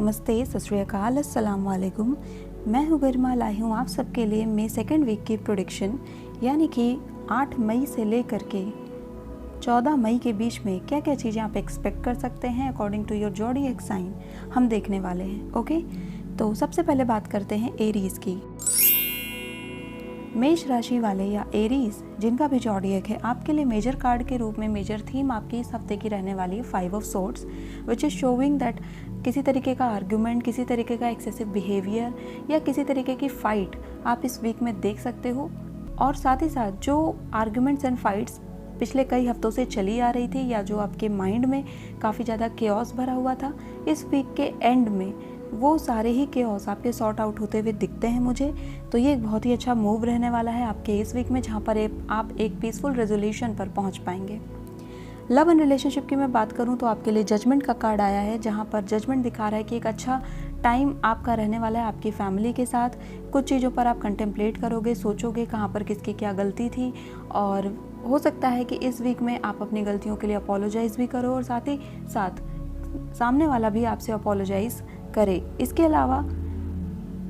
नमस्ते, सत श्री अकाल, अस्सलाम वालेकुम। मैं हूँ गरिमा, लाई हूँ आप सबके लिए मई सेकेंड वीक की प्रेडिक्शन, यानी कि 8 मई से लेकर के 14 मई के बीच में क्या क्या चीज़ें आप एक्सपेक्ट कर सकते हैं according to your zodiac sign हम देखने वाले हैं। ओके, तो सबसे पहले बात करते हैं एरीज़ की। मेष राशि वाले या एरीज जिनका भी ज़ोडिएक है, आपके लिए मेजर कार्ड के रूप में मेजर थीम आपकी इस हफ्ते की रहने वाली है 5 of swords, which is showing that किसी तरीके का आर्ग्यूमेंट, किसी तरीके का एक्सेसिव बिहेवियर या किसी तरीके की फ़ाइट आप इस वीक में देख सकते हो। और साथ ही साथ जो आर्ग्यूमेंट्स एंड फाइट्स पिछले कई हफ्तों से चली आ रही थी या जो आपके माइंड में काफ़ी ज़्यादा केओस भरा हुआ था, इस वीक के एंड में वो सारे ही केओस आपके सॉर्ट आउट होते हुए दिखते हैं मुझे। तो ये एक बहुत ही अच्छा मूव रहने वाला है आपके इस वीक में, जहाँ पर आप एक पीसफुल रेजोल्यूशन पर पहुँच पाएंगे। लव एंड रिलेशनशिप की मैं बात करूं तो आपके लिए जजमेंट का कार्ड आया है, जहां पर जजमेंट दिखा रहा है कि एक अच्छा टाइम आपका रहने वाला है आपकी फैमिली के साथ। कुछ चीज़ों पर आप कंटेम्पलेट करोगे, सोचोगे कहाँ पर किसकी क्या गलती थी, और हो सकता है कि इस वीक में आप अपनी गलतियों के लिए अपोलोजाइज़ भी करो और साथ ही साथ सामने वाला भी आपसे अपोलोजाइज़ करे। इसके अलावा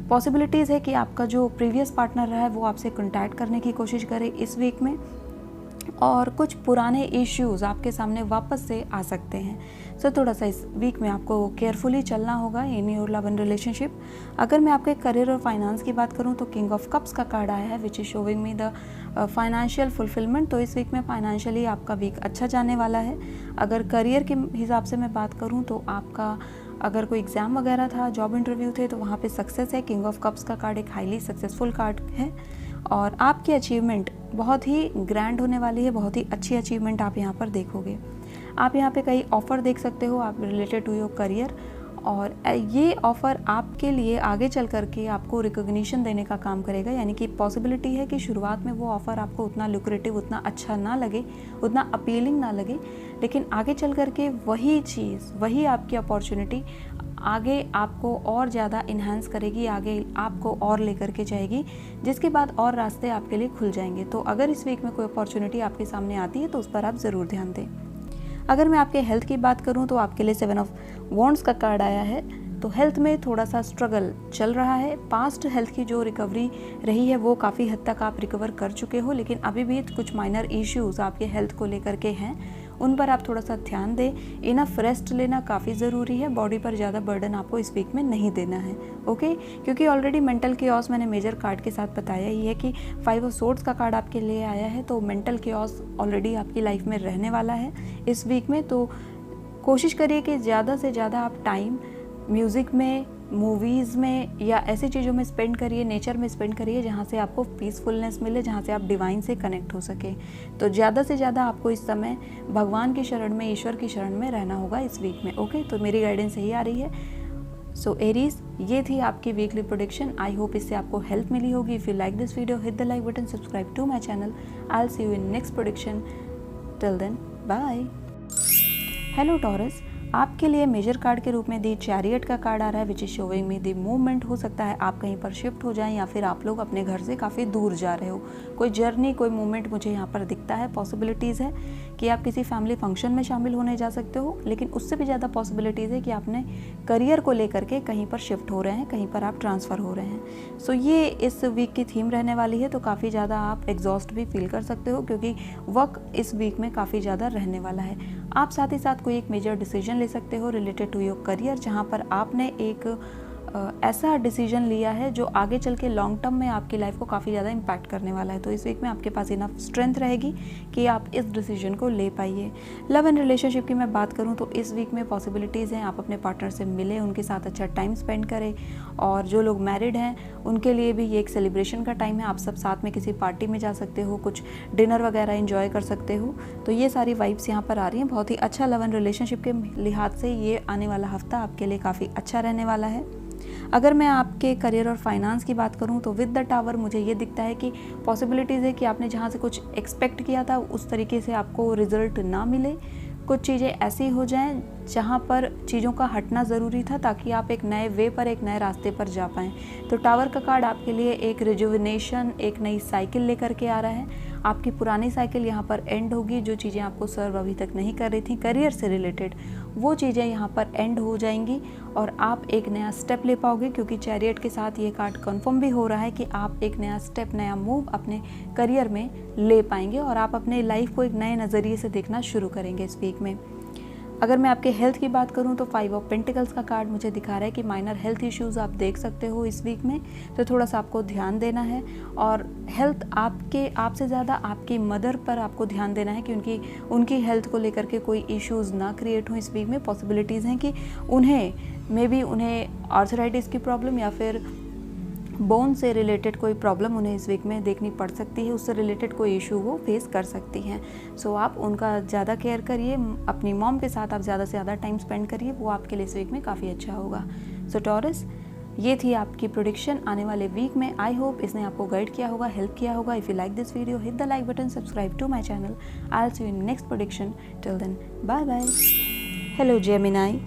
पॉसिबिलिटीज़ है कि आपका जो प्रीवियस पार्टनर रहा है वो आपसे कॉन्टैक्ट करने की कोशिश करे इस वीक में, और कुछ पुराने इश्यूज़ आपके सामने वापस से आ सकते हैं। सो थोड़ा सा इस वीक में आपको केयरफुली चलना होगा in your love and relationship. अगर मैं आपके करियर और फाइनेंस की बात करूं तो किंग ऑफ कप्स का कार्ड आया है, which is showing me the financial fulfilment. तो इस वीक में फाइनेंशियली आपका वीक अच्छा जाने वाला है। अगर करियर के हिसाब से मैं बात करूँ तो आपका अगर कोई एग्ज़ाम वगैरह था, जॉब इंटरव्यू थे, तो वहाँ पे सक्सेस है। किंग ऑफ कप्स का कार्ड एक हाईली सक्सेसफुल कार्ड है और आपकी अचीवमेंट बहुत ही ग्रैंड होने वाली है। बहुत ही अच्छी अचीवमेंट आप यहाँ पर देखोगे। आप यहाँ पे कई ऑफ़र देख सकते हो आप रिलेटेड टू योर करियर, और ये ऑफ़र आपके लिए आगे चल करके आपको रिकॉग्निशन देने का काम करेगा। यानी कि पॉसिबिलिटी है कि शुरुआत में वो ऑफ़र आपको उतना लुक्रेटिव, उतना अच्छा ना लगे, उतना अपीलिंग ना लगे, लेकिन आगे चल करके वही चीज़, वही आपकी अपॉर्चुनिटी आगे आपको और ज़्यादा इन्हांस करेगी, आगे आपको और लेकर के जाएगी, जिसके बाद और रास्ते आपके लिए खुल जाएंगे। तो अगर इस वीक में कोई अपॉर्चुनिटी आपके सामने आती है तो उस पर आप ज़रूर ध्यान दें। अगर मैं आपके हेल्थ की बात करूं तो आपके लिए 7 ऑफ वॉन्ड्स का कार्ड आया है। तो हेल्थ में थोड़ा सा स्ट्रगल चल रहा है। पास्ट हेल्थ की जो रिकवरी रही है वो काफ़ी हद तक आप रिकवर कर चुके हो, लेकिन अभी भी कुछ माइनर इश्यूज़ आपके हेल्थ को लेकर के हैं, उन पर आप थोड़ा सा ध्यान दें। इनफ रेस्ट लेना काफ़ी ज़रूरी है। बॉडी पर ज़्यादा बर्डन आपको इस वीक में नहीं देना है, ओके। क्योंकि ऑलरेडी मेंटल केओस मैंने मेजर कार्ड के साथ बताया ही है कि 5 ऑफ सोर्ड्स का कार्ड आपके लिए आया है। तो मेंटल केओस ऑलरेडी आपकी लाइफ में रहने वाला है इस वीक में। तो कोशिश करिए कि ज़्यादा से ज़्यादा आप टाइम म्यूज़िक में, मूवीज़ में या ऐसी चीज़ों में स्पेंड करिए, नेचर में स्पेंड करिए, जहाँ से आपको पीसफुलनेस मिले, जहाँ से आप डिवाइन से कनेक्ट हो सके। तो ज़्यादा से ज़्यादा आपको इस समय भगवान की शरण में, ईश्वर की शरण में रहना होगा इस वीक में, ओके। तो मेरी गाइडेंस यही आ रही है। सो एरीज, ये थी आपकी वीकली प्रेडिक्शन। आई होप इससे आपको हेल्प मिली होगी। If you like this video, hit the like button, subscribe to my channel. I will see you in next prediction. Till then, bye. Hello Taurus, आपके लिए major card के रूप में दी chariot का कार्ड आ रहा है, which is showing me the movement. हो सकता है आप कहीं पर शिफ्ट हो जाएं या फिर आप लोग अपने घर से काफ़ी दूर जा रहे हो। कोई जर्नी, कोई मूवमेंट मुझे यहाँ पर दिखता है। पॉसिबिलिटीज़ है कि आप किसी फैमिली फंक्शन में शामिल होने जा सकते हो, लेकिन उससे भी ज़्यादा पॉसिबिलिटीज़ है कि आपने करियर को लेकर के कहीं पर शिफ्ट हो रहे हैं, कहीं पर आप ट्रांसफ़र हो रहे हैं। सो ये इस वीक की थीम रहने वाली है। तो काफ़ी ज़्यादा आप एग्जॉस्ट भी फील कर सकते हो, क्योंकि वर्क इस वीक में काफ़ी ज़्यादा रहने वाला है। आप साथ ही साथ कोई एक मेजर डिसीजन ले सकते हो रिलेटेड टू योर करियर, जहाँ पर आपने एक ऐसा डिसीजन लिया है जो आगे चल के लॉन्ग टर्म में आपकी लाइफ को काफ़ी ज़्यादा इम्पैक्ट करने वाला है। तो इस वीक में आपके पास इनफ स्ट्रेंथ रहेगी कि आप इस डिसीजन को ले पाइए। लव एंड रिलेशनशिप की मैं बात करूं तो इस वीक में पॉसिबिलिटीज़ हैं, आप अपने पार्टनर से मिलें, उनके साथ अच्छा टाइम स्पेंड करें। और जो लोग मैरिड हैं उनके लिए भी ये एक सेलिब्रेशन का टाइम है। आप सब साथ में किसी पार्टी में जा सकते हो, कुछ डिनर वगैरह इंजॉय कर सकते हो। तो ये सारी वाइब्स यहाँ पर आ रही हैं। बहुत ही अच्छा लव एंड रिलेशनशिप के लिहाज से ये आने वाला हफ्ता आपके लिए काफ़ी अच्छा रहने वाला है। अगर मैं आपके करियर और फाइनेंस की बात करूं तो विद द टावर मुझे ये दिखता है कि पॉसिबिलिटीज़ है कि आपने जहां से कुछ एक्सपेक्ट किया था उस तरीके से आपको रिजल्ट ना मिले। कुछ चीज़ें ऐसी हो जाएं जहां पर चीज़ों का हटना ज़रूरी था, ताकि आप एक नए वे पर, एक नए रास्ते पर जा पाएँ। तो टावर का कार्ड आपके लिए एक रिजुविनेशन, एक नई साइकिल लेकर के आ रहा है। आपकी पुरानी साइकिल यहाँ पर एंड होगी। जो चीज़ें आपको सर्व अभी तक नहीं कर रही थी करियर से रिलेटेड, वो चीज़ें यहाँ पर एंड हो जाएंगी और आप एक नया स्टेप ले पाओगे, क्योंकि चैरियट के साथ ये कार्ड कंफर्म भी हो रहा है कि आप एक नया स्टेप, नया मूव अपने करियर में ले पाएंगे और आप अपने लाइफ को एक नए नज़रिए से देखना शुरू करेंगे इस वीक में। अगर मैं आपके हेल्थ की बात करूं तो 5 ऑफ पेंटिकल्स का कार्ड मुझे दिखा रहा है कि माइनर हेल्थ इश्यूज़ आप देख सकते हो इस वीक में, तो थोड़ा सा आपको ध्यान देना है। और हेल्थ आपसे ज़्यादा आपकी मदर पर आपको ध्यान देना है कि उनकी हेल्थ को लेकर के कोई इश्यूज़ ना क्रिएट हो इस वीक में। पॉसिबिलिटीज़ हैं कि उन्हें आर्थराइटिस की प्रॉब्लम या फिर बोन से रिलेटेड कोई प्रॉब्लम उन्हें इस वीक में देखनी पड़ सकती है, उससे रिलेटेड कोई इशू वो फेस कर सकती हैं। सो आप उनका ज़्यादा केयर करिए, अपनी मॉम के साथ आप ज़्यादा से ज़्यादा टाइम स्पेंड करिए, वो आपके लिए इस वीक में काफ़ी अच्छा होगा। सो टॉरस, ये थी आपकी प्रेडिक्शन आने वाले वीक में। आई होप इसने आपको गाइड किया होगा, हेल्प किया होगा। If you like this video, hit the like button, subscribe to my channel. I will see you in next prediction. Till then, bye bye. Hello Gemini,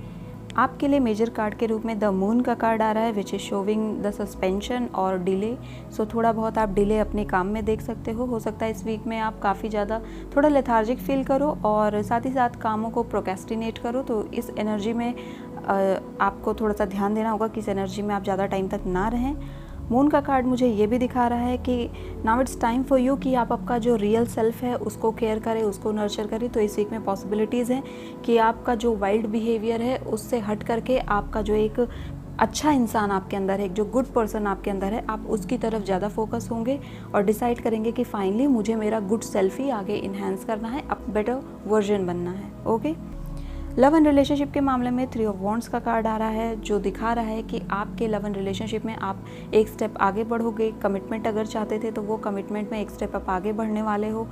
आपके लिए major card के रूप में द मून का card आ रहा है, which is showing the suspension और डिले। सो थोड़ा बहुत आप डिले अपने काम में देख सकते हो सकता है इस वीक में आप काफ़ी ज़्यादा थोड़ा लेथार्जिक फील करो और साथ ही साथ कामों को प्रोक्रेस्टिनेट करो। तो इस एनर्जी में आपको थोड़ा सा ध्यान देना होगा कि इस एनर्जी में आप ज़्यादा टाइम तक ना रहें। मून का कार्ड मुझे ये भी दिखा रहा है कि now it's time for you कि आप आपका जो रियल सेल्फ है उसको केयर करें, उसको नर्चर करें। तो इस वीक में पॉसिबिलिटीज़ हैं कि आपका जो वाइल्ड बिहेवियर है उससे हट करके आपका जो एक अच्छा इंसान आपके अंदर है, एक जो गुड पर्सन आपके अंदर है, आप उसकी तरफ ज़्यादा फोकस होंगे और डिसाइड करेंगे कि फाइनली मुझे मेरा गुड सेल्फ ही आगे इन्हेंस करना है, अब बेटर वर्जन बनना है। ओके। लव एंड रिलेशनशिप के मामले में 3 ऑफ वॉन्ड्स का कार्ड आ रहा है, जो दिखा रहा है कि आपके लव एंड रिलेशनशिप में आप एक स्टेप आगे बढ़ोगे। कमिटमेंट अगर चाहते थे तो वो कमिटमेंट में एक स्टेप आप आगे बढ़ने वाले हो।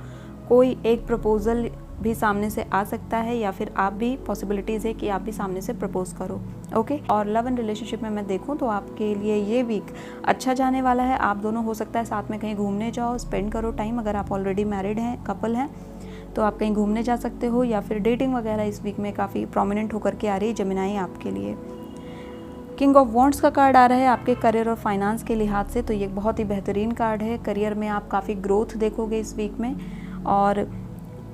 कोई एक प्रपोजल भी सामने से आ सकता है या फिर आप भी, पॉसिबिलिटीज़ है कि आप भी सामने से प्रपोज करो। ओके। और लव एंड रिलेशनशिप में मैं देखूं तो आपके लिए ये वीक अच्छा जाने वाला है। आप दोनों हो सकता है साथ में कहीं घूमने जाओ, स्पेंड करो टाइम। अगर आप ऑलरेडी मैरिड हैं, कपल हैं, तो आप कहीं घूमने जा सकते हो या फिर डेटिंग वगैरह इस वीक में काफ़ी प्रोमिनेंट होकर के आ रही है जेमिनाई आपके लिए। किंग ऑफ वॉन्ड्स का कार्ड आ रहा है आपके करियर और फाइनेंस के लिहाज से, तो ये बहुत ही बेहतरीन कार्ड है। करियर में आप काफ़ी ग्रोथ देखोगे इस वीक में और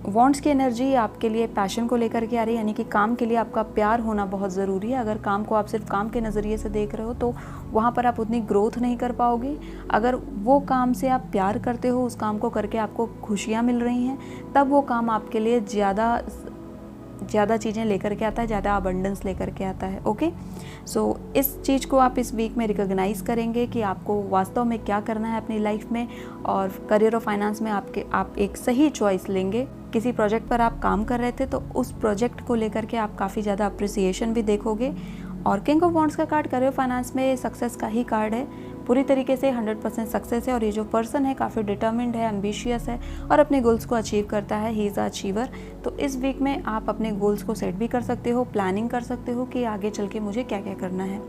वॉन्ड्स की एनर्जी आपके लिए पैशन को लेकर के आ रही है, यानी कि काम के लिए आपका प्यार होना बहुत ज़रूरी है। अगर काम को आप सिर्फ काम के नज़रिए से देख रहे हो तो वहाँ पर आप उतनी ग्रोथ नहीं कर पाओगे। अगर वो काम से आप प्यार करते हो, उस काम को करके आपको खुशियाँ मिल रही हैं, तब वो काम आपके लिए ज़्यादा चीज़ें लेकर के आता है, ज़्यादा अबंडेंस लेकर के आता है। ओके। सो इस चीज़ को आप इस वीक में रिकॉग्नाइज़ करेंगे कि आपको वास्तव में क्या करना है अपनी लाइफ में, और करियर और फाइनेंस में आप एक सही चॉइस लेंगे। किसी प्रोजेक्ट पर आप काम कर रहे थे तो उस प्रोजेक्ट को लेकर के आप काफ़ी ज़्यादा अप्रिसिएशन भी देखोगे। और किंग ऑफ वॉन्ड्स का कार्ड करियर फाइनेंस में सक्सेस का ही कार्ड है, पूरी तरीके से 100% सक्सेस है। और ये जो पर्सन है काफ़ी डिटर्मिन्ड है, एम्बिशियस है और अपने गोल्स को अचीव करता है। He is a achiever. तो इस वीक में आप अपने गोल्स को सेट भी कर सकते हो, प्लानिंग कर सकते हो कि आगे चल के मुझे क्या क्या करना है।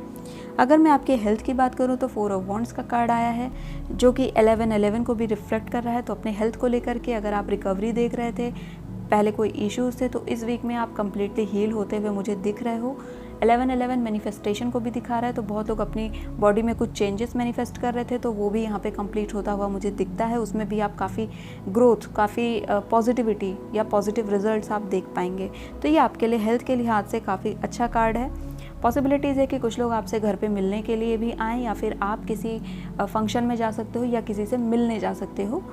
अगर मैं आपके हेल्थ की बात करूं तो 4 ऑफ वॉन्ड्स का कार्ड आया है, जो कि 11-11 को भी रिफ्लेक्ट कर रहा है। तो अपने हेल्थ को लेकर के अगर आप रिकवरी देख रहे थे, पहले कोई इश्यूज थे, तो इस वीक में आप कम्प्लीटली हील होते हुए मुझे दिख रहे हो। 11-11 मैनिफेस्टेशन को भी दिखा रहा है, तो बहुत लोग अपनी बॉडी में कुछ चेंजेस मैनिफेस्ट कर रहे थे, तो वो भी यहाँ पे कंप्लीट होता हुआ मुझे दिखता है। उसमें भी आप काफ़ी ग्रोथ, काफ़ी पॉजिटिविटी या पॉजिटिव रिजल्ट्स आप देख पाएंगे। तो ये आपके लिए हेल्थ के लिहाज से काफ़ी अच्छा कार्ड है। पॉसिबिलिटीज़ है कि कुछ लोग आपसे घर पे मिलने के लिए भी आएँ, या फिर आप किसी फंक्शन में जा सकते हो या किसी से मिलने जा सकते हो,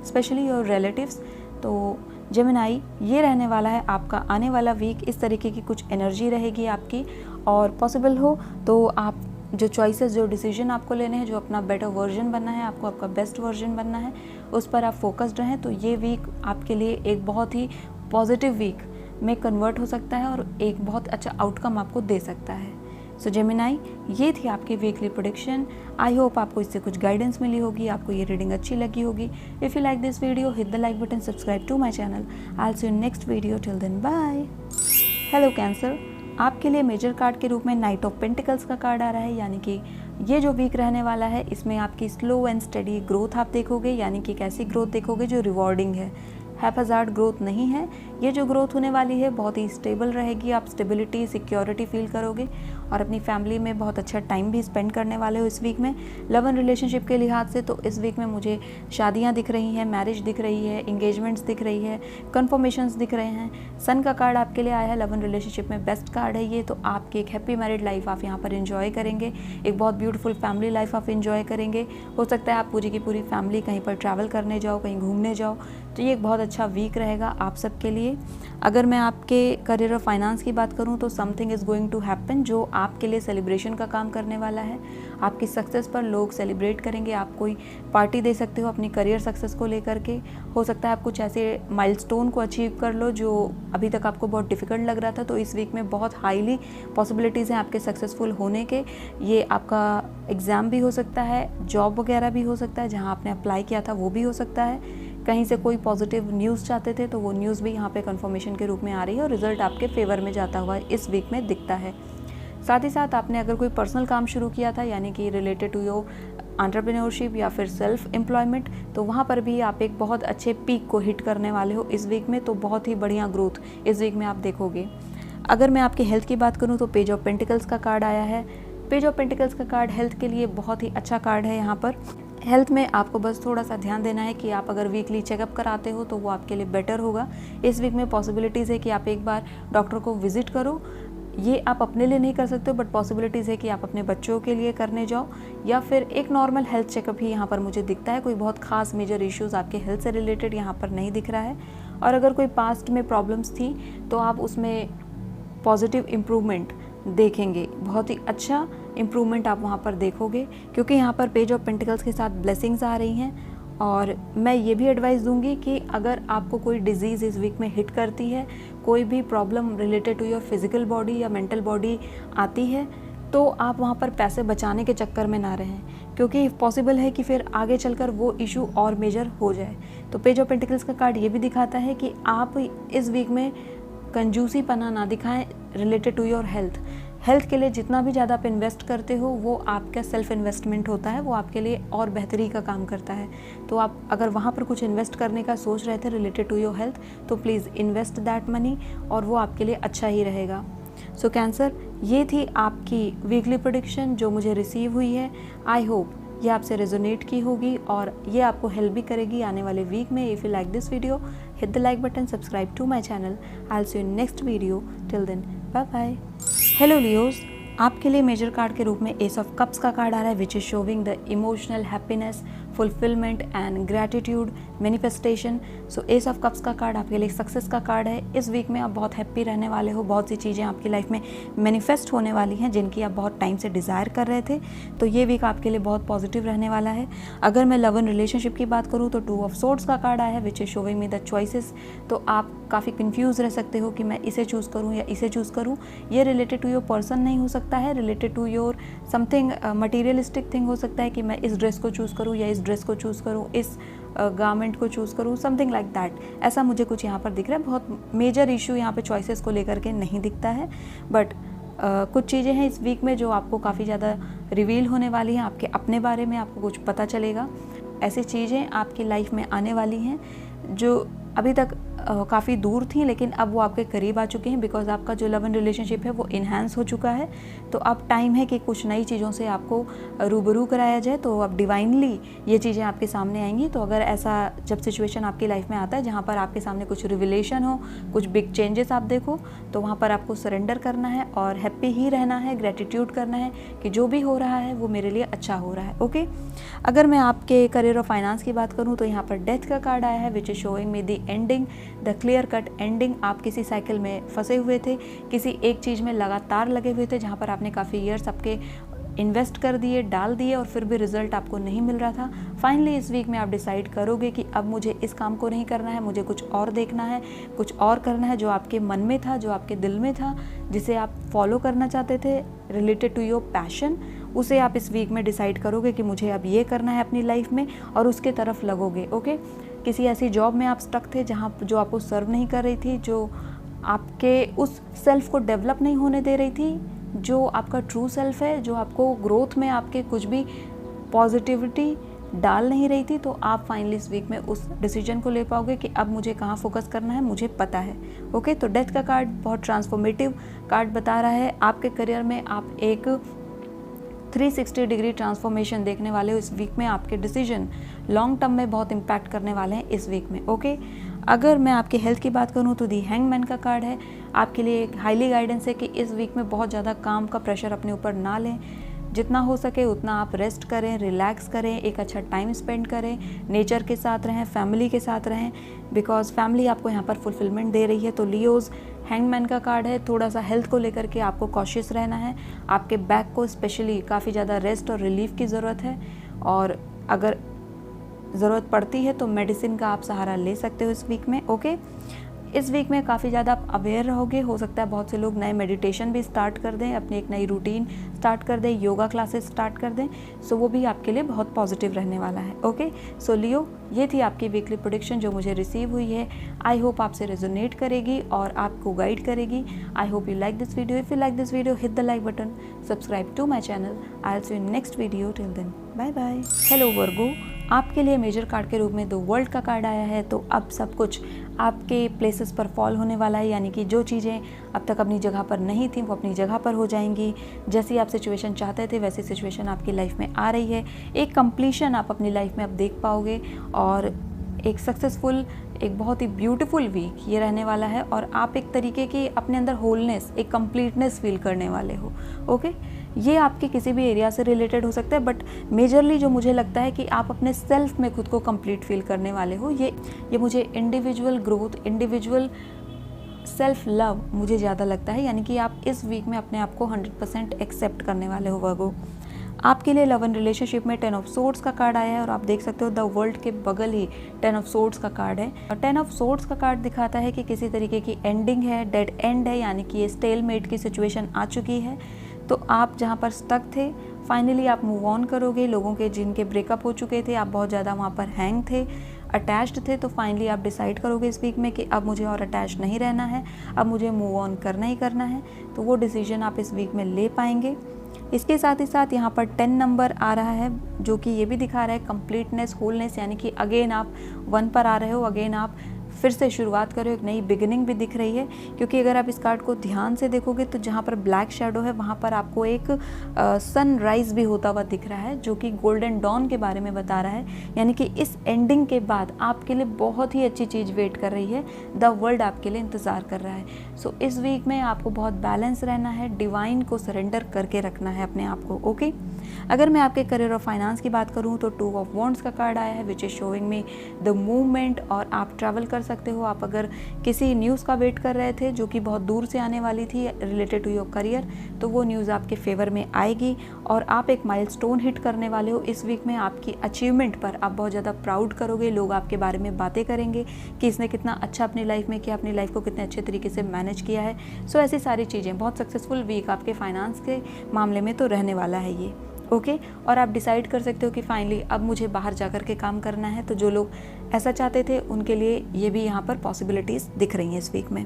स्पेशली योर रिलेटिव्स। तो जेमिनाई, ये रहने वाला है आपका आने वाला वीक। इस तरीके की कुछ एनर्जी रहेगी आपकी, और पॉसिबल हो तो आप जो चॉइसेस, जो डिसीजन आपको लेने हैं, जो अपना बेटर वर्जन बनना है, आपको आपका बेस्ट वर्जन बनना है, उस पर आप फोकस्ड रहें। तो ये वीक आपके लिए एक बहुत ही पॉजिटिव वीक में कन्वर्ट हो सकता है और एक बहुत अच्छा आउटकम आपको दे सकता है। सो जेमिनाई, ये थी आपकी वीकली प्रेडिक्शन। आई होप आपको इससे कुछ गाइडेंस मिली होगी, आपको ये रीडिंग अच्छी लगी होगी। If you like this video, hit the like button, subscribe to my channel. I will see you next video. Till then, bye. Hello Cancer, आपके लिए मेजर कार्ड के रूप में नाइट ऑफ पेंटिकल्स का कार्ड आ रहा है, यानी कि ये जो वीक रहने वाला है इसमें आपकी स्लो एंड स्टडी ग्रोथ आप देखोगे, यानी कि कैसी ग्रोथ देखोगे जो रिवॉर्डिंग है, हैपहज़ार्ड ग्रोथ नहीं है। ये जो ग्रोथ होने वाली है बहुत ही स्टेबल रहेगी, आप स्टेबिलिटी, सिक्योरिटी फील करोगे और अपनी फैमिली में बहुत अच्छा टाइम भी स्पेंड करने वाले हो इस वीक में। लव एंड रिलेशनशिप के लिहाज से तो इस वीक में मुझे शादियाँ दिख रही हैं, मैरिज दिख रही है, इंगेजमेंट्स दिख रही है, कन्फर्मेशंस दिख रहे हैं। सन का कार्ड आपके लिए आया है, लव एंड रिलेशनशिप में बेस्ट कार्ड है ये। तो आपकी एक हैप्पी मैरिड लाइफ आप यहाँ पर एंजॉय करेंगे, एक बहुत ब्यूटीफुल फैमिली लाइफ आप एंजॉय करेंगे। हो सकता है आप पूरी की पूरी फैमिली कहीं पर ट्रैवल करने जाओ, कहीं घूमने जाओ। तो ये एक बहुत अच्छा वीक रहेगा आप सबके लिए। अगर मैं आपके करियर और फाइनेंस की बात करूं तो something is going to happen जो आपके लिए सेलिब्रेशन का काम करने वाला है। आपकी सक्सेस पर लोग सेलिब्रेट करेंगे, आप कोई पार्टी दे सकते हो अपनी करियर सक्सेस को लेकर के। हो सकता है आप कुछ ऐसे माइलस्टोन को अचीव कर लो जो अभी तक आपको बहुत डिफ़िकल्ट लग रहा था। तो इस वीक में बहुत हाईली पॉसिबिलिटीज़ हैं आपके सक्सेसफुल होने के। ये आपका एग्ज़ाम भी हो सकता है, जॉब वगैरह भी हो सकता है, जहाँ आपने अप्लाई किया था वो भी हो सकता है। कहीं से कोई पॉजिटिव न्यूज़ चाहते थे तो वो न्यूज़ भी यहाँ पे कंफर्मेशन के रूप में आ रही है और रिजल्ट आपके फेवर में जाता हुआ इस वीक में दिखता है। साथ ही साथ आपने अगर कोई पर्सनल काम शुरू किया था, यानी कि रिलेटेड टू योर एंटरप्रेन्योरशिप या फिर सेल्फ एम्प्लॉयमेंट, तो वहाँ पर भी आप एक बहुत अच्छे पीक को हिट करने वाले हो इस वीक में। तो बहुत ही बढ़िया ग्रोथ इस वीक में आप देखोगे। अगर मैं आपकी हेल्थ की बात करूँ तो पेज ऑफ पेंटिकल्स का कार्ड आया है। पेज ऑफ पेंटिकल्स का कार्ड हेल्थ के लिए बहुत ही अच्छा कार्ड है। यहाँ पर हेल्थ में आपको बस थोड़ा सा ध्यान देना है कि आप अगर वीकली चेकअप कराते हो तो वो आपके लिए बेटर होगा। इस वीक में पॉसिबिलिटीज़ है कि आप एक बार डॉक्टर को विजिट करो। ये आप अपने लिए नहीं कर सकते हो, बट पॉसिबिलिटीज़ है कि आप अपने बच्चों के लिए करने जाओ, या फिर एक नॉर्मल हेल्थ चेकअप ही यहाँ पर मुझे दिखता है। कोई बहुत खास मेजर इश्यूज़ आपके हेल्थ से रिलेटेड यहाँ पर नहीं दिख रहा है। और अगर कोई पास्ट में प्रॉब्लम्स थी तो आप उसमें पॉजिटिव इम्प्रूवमेंट देखेंगे, बहुत ही अच्छा इम्प्रूवमेंट आप वहाँ पर देखोगे, क्योंकि यहाँ पर पेज ऑफ पेंटिकल्स के साथ ब्लेसिंग्स आ रही हैं। और मैं ये भी एडवाइस दूंगी कि अगर आपको कोई डिजीज़ इस वीक में हिट करती है, कोई भी problem related to your physical body या मेंटल बॉडी आती है, तो आप वहाँ पर पैसे बचाने के चक्कर में ना रहें, क्योंकि पॉसिबल है कि फिर आगे चलकर वो इशू और मेजर हो जाए। तो पेज ऑफ पेंटिकल्स का कार्ड ये भी दिखाता है कि आप इस वीक में कंजूसी पना ना दिखाएं related to your health. Health के लिए जितना भी ज़्यादा आप इन्वेस्ट करते हो वो आपका सेल्फ इन्वेस्टमेंट होता है, वो आपके लिए और बेहतरी का काम करता है। तो आप अगर वहाँ पर कुछ इन्वेस्ट करने का सोच रहे थे रिलेटेड टू योर हेल्थ, तो प्लीज़ इन्वेस्ट दैट मनी और वो आपके लिए अच्छा ही रहेगा। सो कैंसर, ये थी आपकी वीकली प्रेडिक्शन जो मुझे रिसीव हुई है। आई होप ये आपसे रेजोनेट की होगी और ये आपको हेल्प भी करेगी आने वाले वीक में। If you like this video, hit the like button, subscribe to my channel. I will see you in next video. Till then, bye bye. Hello Leos, आपके लिए मेजर कार्ड के रूप में एस ऑफ कप्स का card आ रहा है, which is showing the emotional happiness, fulfilment and gratitude, manifestation. So ace of cups का कार्ड आपके लिए सक्सेस का कार्ड है। इस वीक में आप बहुत हैप्पी रहने वाले हो, बहुत सी चीज़ें आपकी लाइफ में मैनिफेस्ट होने वाली हैं जिनकी आप बहुत टाइम से डिज़ायर कर रहे थे। तो ये वीक आपके लिए बहुत पॉजिटिव रहने वाला है। अगर मैं लव एंड रिलेशनशिप की बात करूँ तो 2 ऑफ सोर्ड्स का कार्ड आया है, which is showing me the choices. तो आप काफ़ी कन्फ्यूज़ रह सकते हो कि मैं इसे चूज़ करूँ या इसे चूज़ करूँ। ये रिलेटेड टू योर पर्सन नहीं हो सकता है, related to your something materialistic thing हो सकता है कि मैं इस ड्रेस को चूज़ करूँ या इस ड्रेस को चूज़ करूँ, इस गारमेंट को चूज़ करूँ, समथिंग लाइक दैट। ऐसा मुझे कुछ यहाँ पर दिख रहा है। बहुत मेजर इशू यहाँ पे चॉइसेस को लेकर के नहीं दिखता है, बट कुछ चीज़ें हैं इस वीक में जो आपको काफ़ी ज़्यादा रिवील होने वाली हैं। आपके अपने बारे में आपको कुछ पता चलेगा। ऐसी चीज़ें आपकी लाइफ में आने वाली हैं जो अभी तक काफ़ी दूर थी, लेकिन अब वो आपके करीब आ चुके हैं, बिकॉज आपका जो लव एंड रिलेशनशिप है वो इन्हांस हो चुका है। तो अब टाइम है कि कुछ नई चीज़ों से आपको रूबरू कराया जाए। तो अब डिवाइनली ये चीज़ें आपके सामने आएंगी। तो अगर ऐसा जब सिचुएशन आपकी लाइफ में आता है जहाँ पर आपके सामने कुछ रिविलेशन हो, कुछ बिग चेंजेस आप देखो, तो वहाँ पर आपको सरेंडर करना है और हैप्पी ही रहना है, ग्रेटिट्यूड करना है कि जो भी हो रहा है वो मेरे लिए अच्छा हो रहा है। ओके, अगर मैं आपके करियर और फाइनेंस की बात करूँ तो यहाँ पर डेथ का कार्ड आया है, which is showing me the ending, the clear cut ending. आप किसी साइकिल में फंसे हुए थे, किसी एक चीज़ में लगातार लगे हुए थे जहाँ पर आपने काफ़ी ईयर्स आपके इन्वेस्ट कर दिए, डाल दिए और फिर भी रिजल्ट आपको नहीं मिल रहा था। फाइनली इस वीक में आप डिसाइड करोगे कि अब मुझे इस काम को नहीं करना है, मुझे कुछ और देखना है, कुछ और करना है जो आपके मन में था, जो आपके दिल में था, जिसे आप फॉलो करना चाहते थे रिलेटेड टू योर पैशन। उसे आप इस वीक में डिसाइड करोगे कि मुझे अब ये करना है अपनी लाइफ में और उसके तरफ लगोगे। ओके, किसी ऐसी जॉब में आप स्टक थे जहाँ जो आपको सर्व नहीं कर रही थी, जो आपके उस सेल्फ को डेवलप नहीं होने दे रही थी, जो आपका ट्रू सेल्फ है, जो आपको ग्रोथ में आपके कुछ भी पॉजिटिविटी डाल नहीं रही थी, तो आप फाइनली इस वीक में उस डिसीजन को ले पाओगे कि अब मुझे कहाँ फोकस करना है, मुझे पता है। ओके, तो डेथ का कार्ड बहुत ट्रांसफॉर्मेटिव कार्ड बता रहा है। आपके करियर में आप एक 360 डिग्री ट्रांसफॉर्मेशन देखने वाले हो इस वीक में। आपके डिसीजन लॉन्ग टर्म में बहुत इम्पैक्ट करने वाले हैं इस वीक में। ओके, अगर मैं आपके हेल्थ की बात करूं तो दी हैंगमैन का कार्ड है। आपके लिए एक हाईली गाइडेंस है कि इस वीक में बहुत ज़्यादा काम का प्रेशर अपने ऊपर ना लें, जितना हो सके उतना आप रेस्ट करें, रिलैक्स करें, एक अच्छा टाइम स्पेंड करें, नेचर के साथ रहें, फैमिली के साथ रहें, बिकॉज फैमिली आपको यहाँ पर फुलफिलमेंट दे रही है। तो लियोज हैंगमैन का कार्ड है। थोड़ा सा हेल्थ को लेकर के आपको कॉशियस रहना है। आपके बैक को स्पेशली काफ़ी ज़्यादा रेस्ट और रिलीफ की ज़रूरत है, और अगर ज़रूरत पड़ती है तो मेडिसिन का आप सहारा ले सकते हो इस वीक में। ओके, इस वीक में काफ़ी ज़्यादा आप अवेयर रहोगे। हो सकता है बहुत से लोग नए मेडिटेशन भी स्टार्ट कर दें, अपनी एक नई रूटीन स्टार्ट कर दें, योगा क्लासेस स्टार्ट कर दें। सो वो भी आपके लिए बहुत पॉजिटिव रहने वाला है। ओके, सो लियो, ये थी आपकी वीकली प्रेडिक्शन जो मुझे रिसीव हुई है। आई होप आपसे रेजोनेट करेगी और आपको गाइड करेगी। I hope you like this video. If you like this video, hit the like button, subscribe to my channel. I will see you next video. Till then, bye bye. Hello Virgo, आपके लिए major card के रूप में the world का card आया है। तो अब सब कुछ आपके प्लेसेस पर फॉल होने वाला है, यानी कि जो चीज़ें अब तक अपनी जगह पर नहीं थी वो अपनी जगह पर हो जाएंगी। जैसी आप सिचुएशन चाहते थे वैसी सिचुएशन आपकी लाइफ में आ रही है। एक कंप्लीशन आप अपनी लाइफ में अब देख पाओगे, और एक सक्सेसफुल, एक बहुत ही ब्यूटीफुल वीक ये रहने वाला है। और आप एक तरीके की अपने अंदर होलनेस, एक कंप्लीटनेस फील करने वाले हो। ओके, ये आपके किसी भी एरिया से रिलेटेड हो सकता है, बट मेजरली जो मुझे लगता है कि आप अपने सेल्फ में खुद को कंप्लीट फील करने वाले हो। ये मुझे individual growth, individual self love मुझे ज़्यादा लगता है, यानी कि आप इस वीक में अपने आप को 100% एक्सेप्ट करने वाले हो वर्गो। आपके लिए लव एंड रिलेशनशिप में 10 ऑफ सोर्ड्स का कार्ड आया है, और आप देख सकते हो द वर्ल्ड के बगल ही 10 ऑफ सोर्ड्स का कार्ड है। और 10 ऑफ सोर्ड्स का कार्ड दिखाता है कि किसी तरीके की एंडिंग है, डेड एंड है, यानी कि ये स्टेलमेट की सिचुएशन आ चुकी है। तो आप जहाँ पर स्टक थे, फाइनली आप मूव ऑन करोगे। लोगों के जिनके ब्रेकअप हो चुके थे, आप बहुत ज़्यादा वहाँ पर हैंग थे, अटैच्ड थे, तो फाइनली आप डिसाइड करोगे इस वीक में कि अब मुझे और अटैच नहीं रहना है, अब मुझे मूव ऑन करना ही करना है। तो वो डिसीजन आप इस वीक में ले पाएंगे। इसके साथ ही साथ यहाँ पर 10 नंबर आ रहा है, जो कि ये भी दिखा रहा है कंप्लीटनेस, होलनेस, यानी कि अगेन आप 1 पर आ रहे हो, अगेन आप फिर से शुरुआत करो, एक नई बिगिनिंग भी दिख रही है। क्योंकि अगर आप इस कार्ड को ध्यान से देखोगे तो जहाँ पर ब्लैक शेडो है वहाँ पर आपको एक सनराइज भी होता हुआ दिख रहा है, जो कि गोल्डन डॉन के बारे में बता रहा है। यानी कि इस एंडिंग के बाद आपके लिए बहुत ही अच्छी चीज़ वेट कर रही है, द वर्ल्ड आपके लिए इंतज़ार कर रहा है। सो इस वीक में आपको बहुत बैलेंस रहना है, डिवाइन को सरेंडर करके रखना है अपने आप को। ओके, अगर मैं आपके करियर और फाइनेंस की बात करूँ तो 2 ऑफ वॉन्ड्स का कार्ड आया है, which is showing me the movement, और आप ट्रैवल कर सकते हो। आप अगर किसी न्यूज़ का वेट कर रहे थे जो कि बहुत दूर से आने वाली थी रिलेटेड टू योर करियर, तो वो न्यूज़ आपके फेवर में आएगी और आप एक माइलस्टोन हिट करने वाले हो इस वीक में। आपकी अचीवमेंट पर आप बहुत ज़्यादा प्राउड करोगे, लोग आपके बारे में बातें करेंगे कि इसने कितना अच्छा अपनी लाइफ में किया, अपनी लाइफ को कितने अच्छे तरीके से मैनेज किया है। सो ऐसी सारी चीज़ें, बहुत सक्सेसफुल वीक आपके फाइनेंस के मामले में तो रहने वाला है ये। ओके, और आप डिसाइड कर सकते हो कि फाइनली अब मुझे बाहर जाकर के काम करना है। तो जो लोग ऐसा चाहते थे उनके लिए ये भी यहाँ पर पॉसिबिलिटीज़ दिख रही हैं इस वीक में।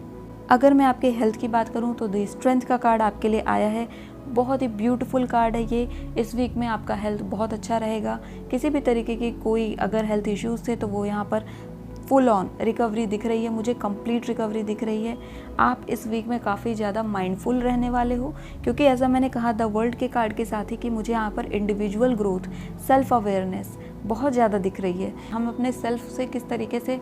अगर मैं आपके हेल्थ की बात करूँ तो द स्ट्रेंथ का कार्ड आपके लिए आया है। बहुत ही ब्यूटीफुल कार्ड है ये। इस वीक में आपका हेल्थ बहुत अच्छा रहेगा। किसी भी तरीके की कोई अगर हेल्थ इश्यूज़ थे तो वो यहाँ पर फुल ऑन रिकवरी दिख रही है, मुझे कंप्लीट रिकवरी दिख रही है। आप इस वीक में काफ़ी ज़्यादा माइंडफुल रहने वाले हो, क्योंकि ऐसा मैंने कहा द वर्ल्ड के कार्ड के साथ ही कि मुझे यहाँ पर इंडिविजुअल ग्रोथ, सेल्फ अवेयरनेस बहुत ज़्यादा दिख रही है। हम अपने सेल्फ से किस तरीके से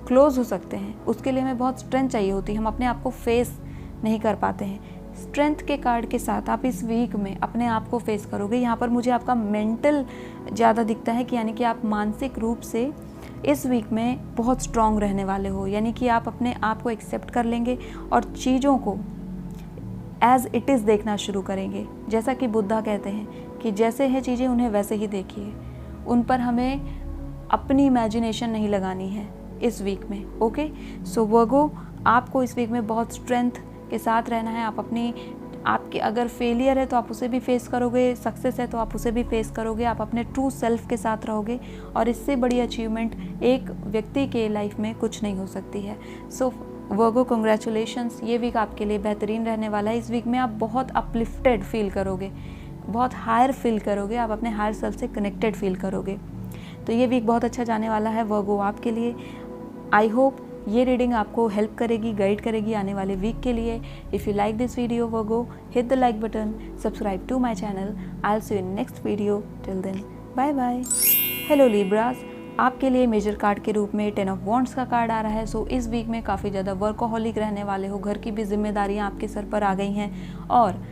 क्लोज हो सकते हैं, उसके लिए हमें बहुत स्ट्रेंथ चाहिए होती है, हम अपने आप को फेस नहीं कर पाते हैं। स्ट्रेंथ के कार्ड के साथ आप इस वीक में अपने आप को फेस करोगे। यहाँ पर मुझे आपका मेंटल ज़्यादा दिखता है कि यानी कि आप मानसिक रूप से इस वीक में बहुत स्ट्रॉन्ग रहने वाले हो, यानी कि आप अपने आप को एक्सेप्ट कर लेंगे और चीज़ों को एज इट इज़ देखना शुरू करेंगे। जैसा कि बुद्धा कहते हैं कि जैसे हैं चीज़ें उन्हें वैसे ही देखिए, उन पर हमें अपनी इमेजिनेशन नहीं लगानी है इस वीक में। ओके, सो वर्गो, आपको इस वीक में बहुत स्ट्रेंथ के साथ रहना है। आप अपनी, आपके अगर फेलियर है तो आप उसे भी फेस करोगे, सक्सेस है तो आप उसे भी फेस करोगे। आप अपने ट्रू सेल्फ के साथ रहोगे और इससे बड़ी अचीवमेंट एक व्यक्ति के लाइफ में कुछ नहीं हो सकती है। सो वर्गो, कंग्रेचुलेशंस, ये वीक आपके लिए बेहतरीन रहने वाला है। इस वीक में आप बहुत अपलिफ्टेड फील करोगे, बहुत हायर फील करोगे, आप अपने हायर सेल्फ से कनेक्टेड फील करोगे। तो ये वीक बहुत अच्छा जाने वाला है वर्गो आपके लिए। आई होप ये रीडिंग आपको हेल्प करेगी, गाइड करेगी आने वाले वीक के लिए। If you like this video Virgo, hit the like button, subscribe to my channel. I will see you in next video. Till then bye bye. Hello Libras, आपके लिए major card के रूप में 10 ऑफ वॉन्ड्स का card आ रहा है। सो इस वीक में काफ़ी ज़्यादा वर्कोहॉलिक रहने वाले हो, घर की भी जिम्मेदारियाँ आपके सर पर आ गई हैं और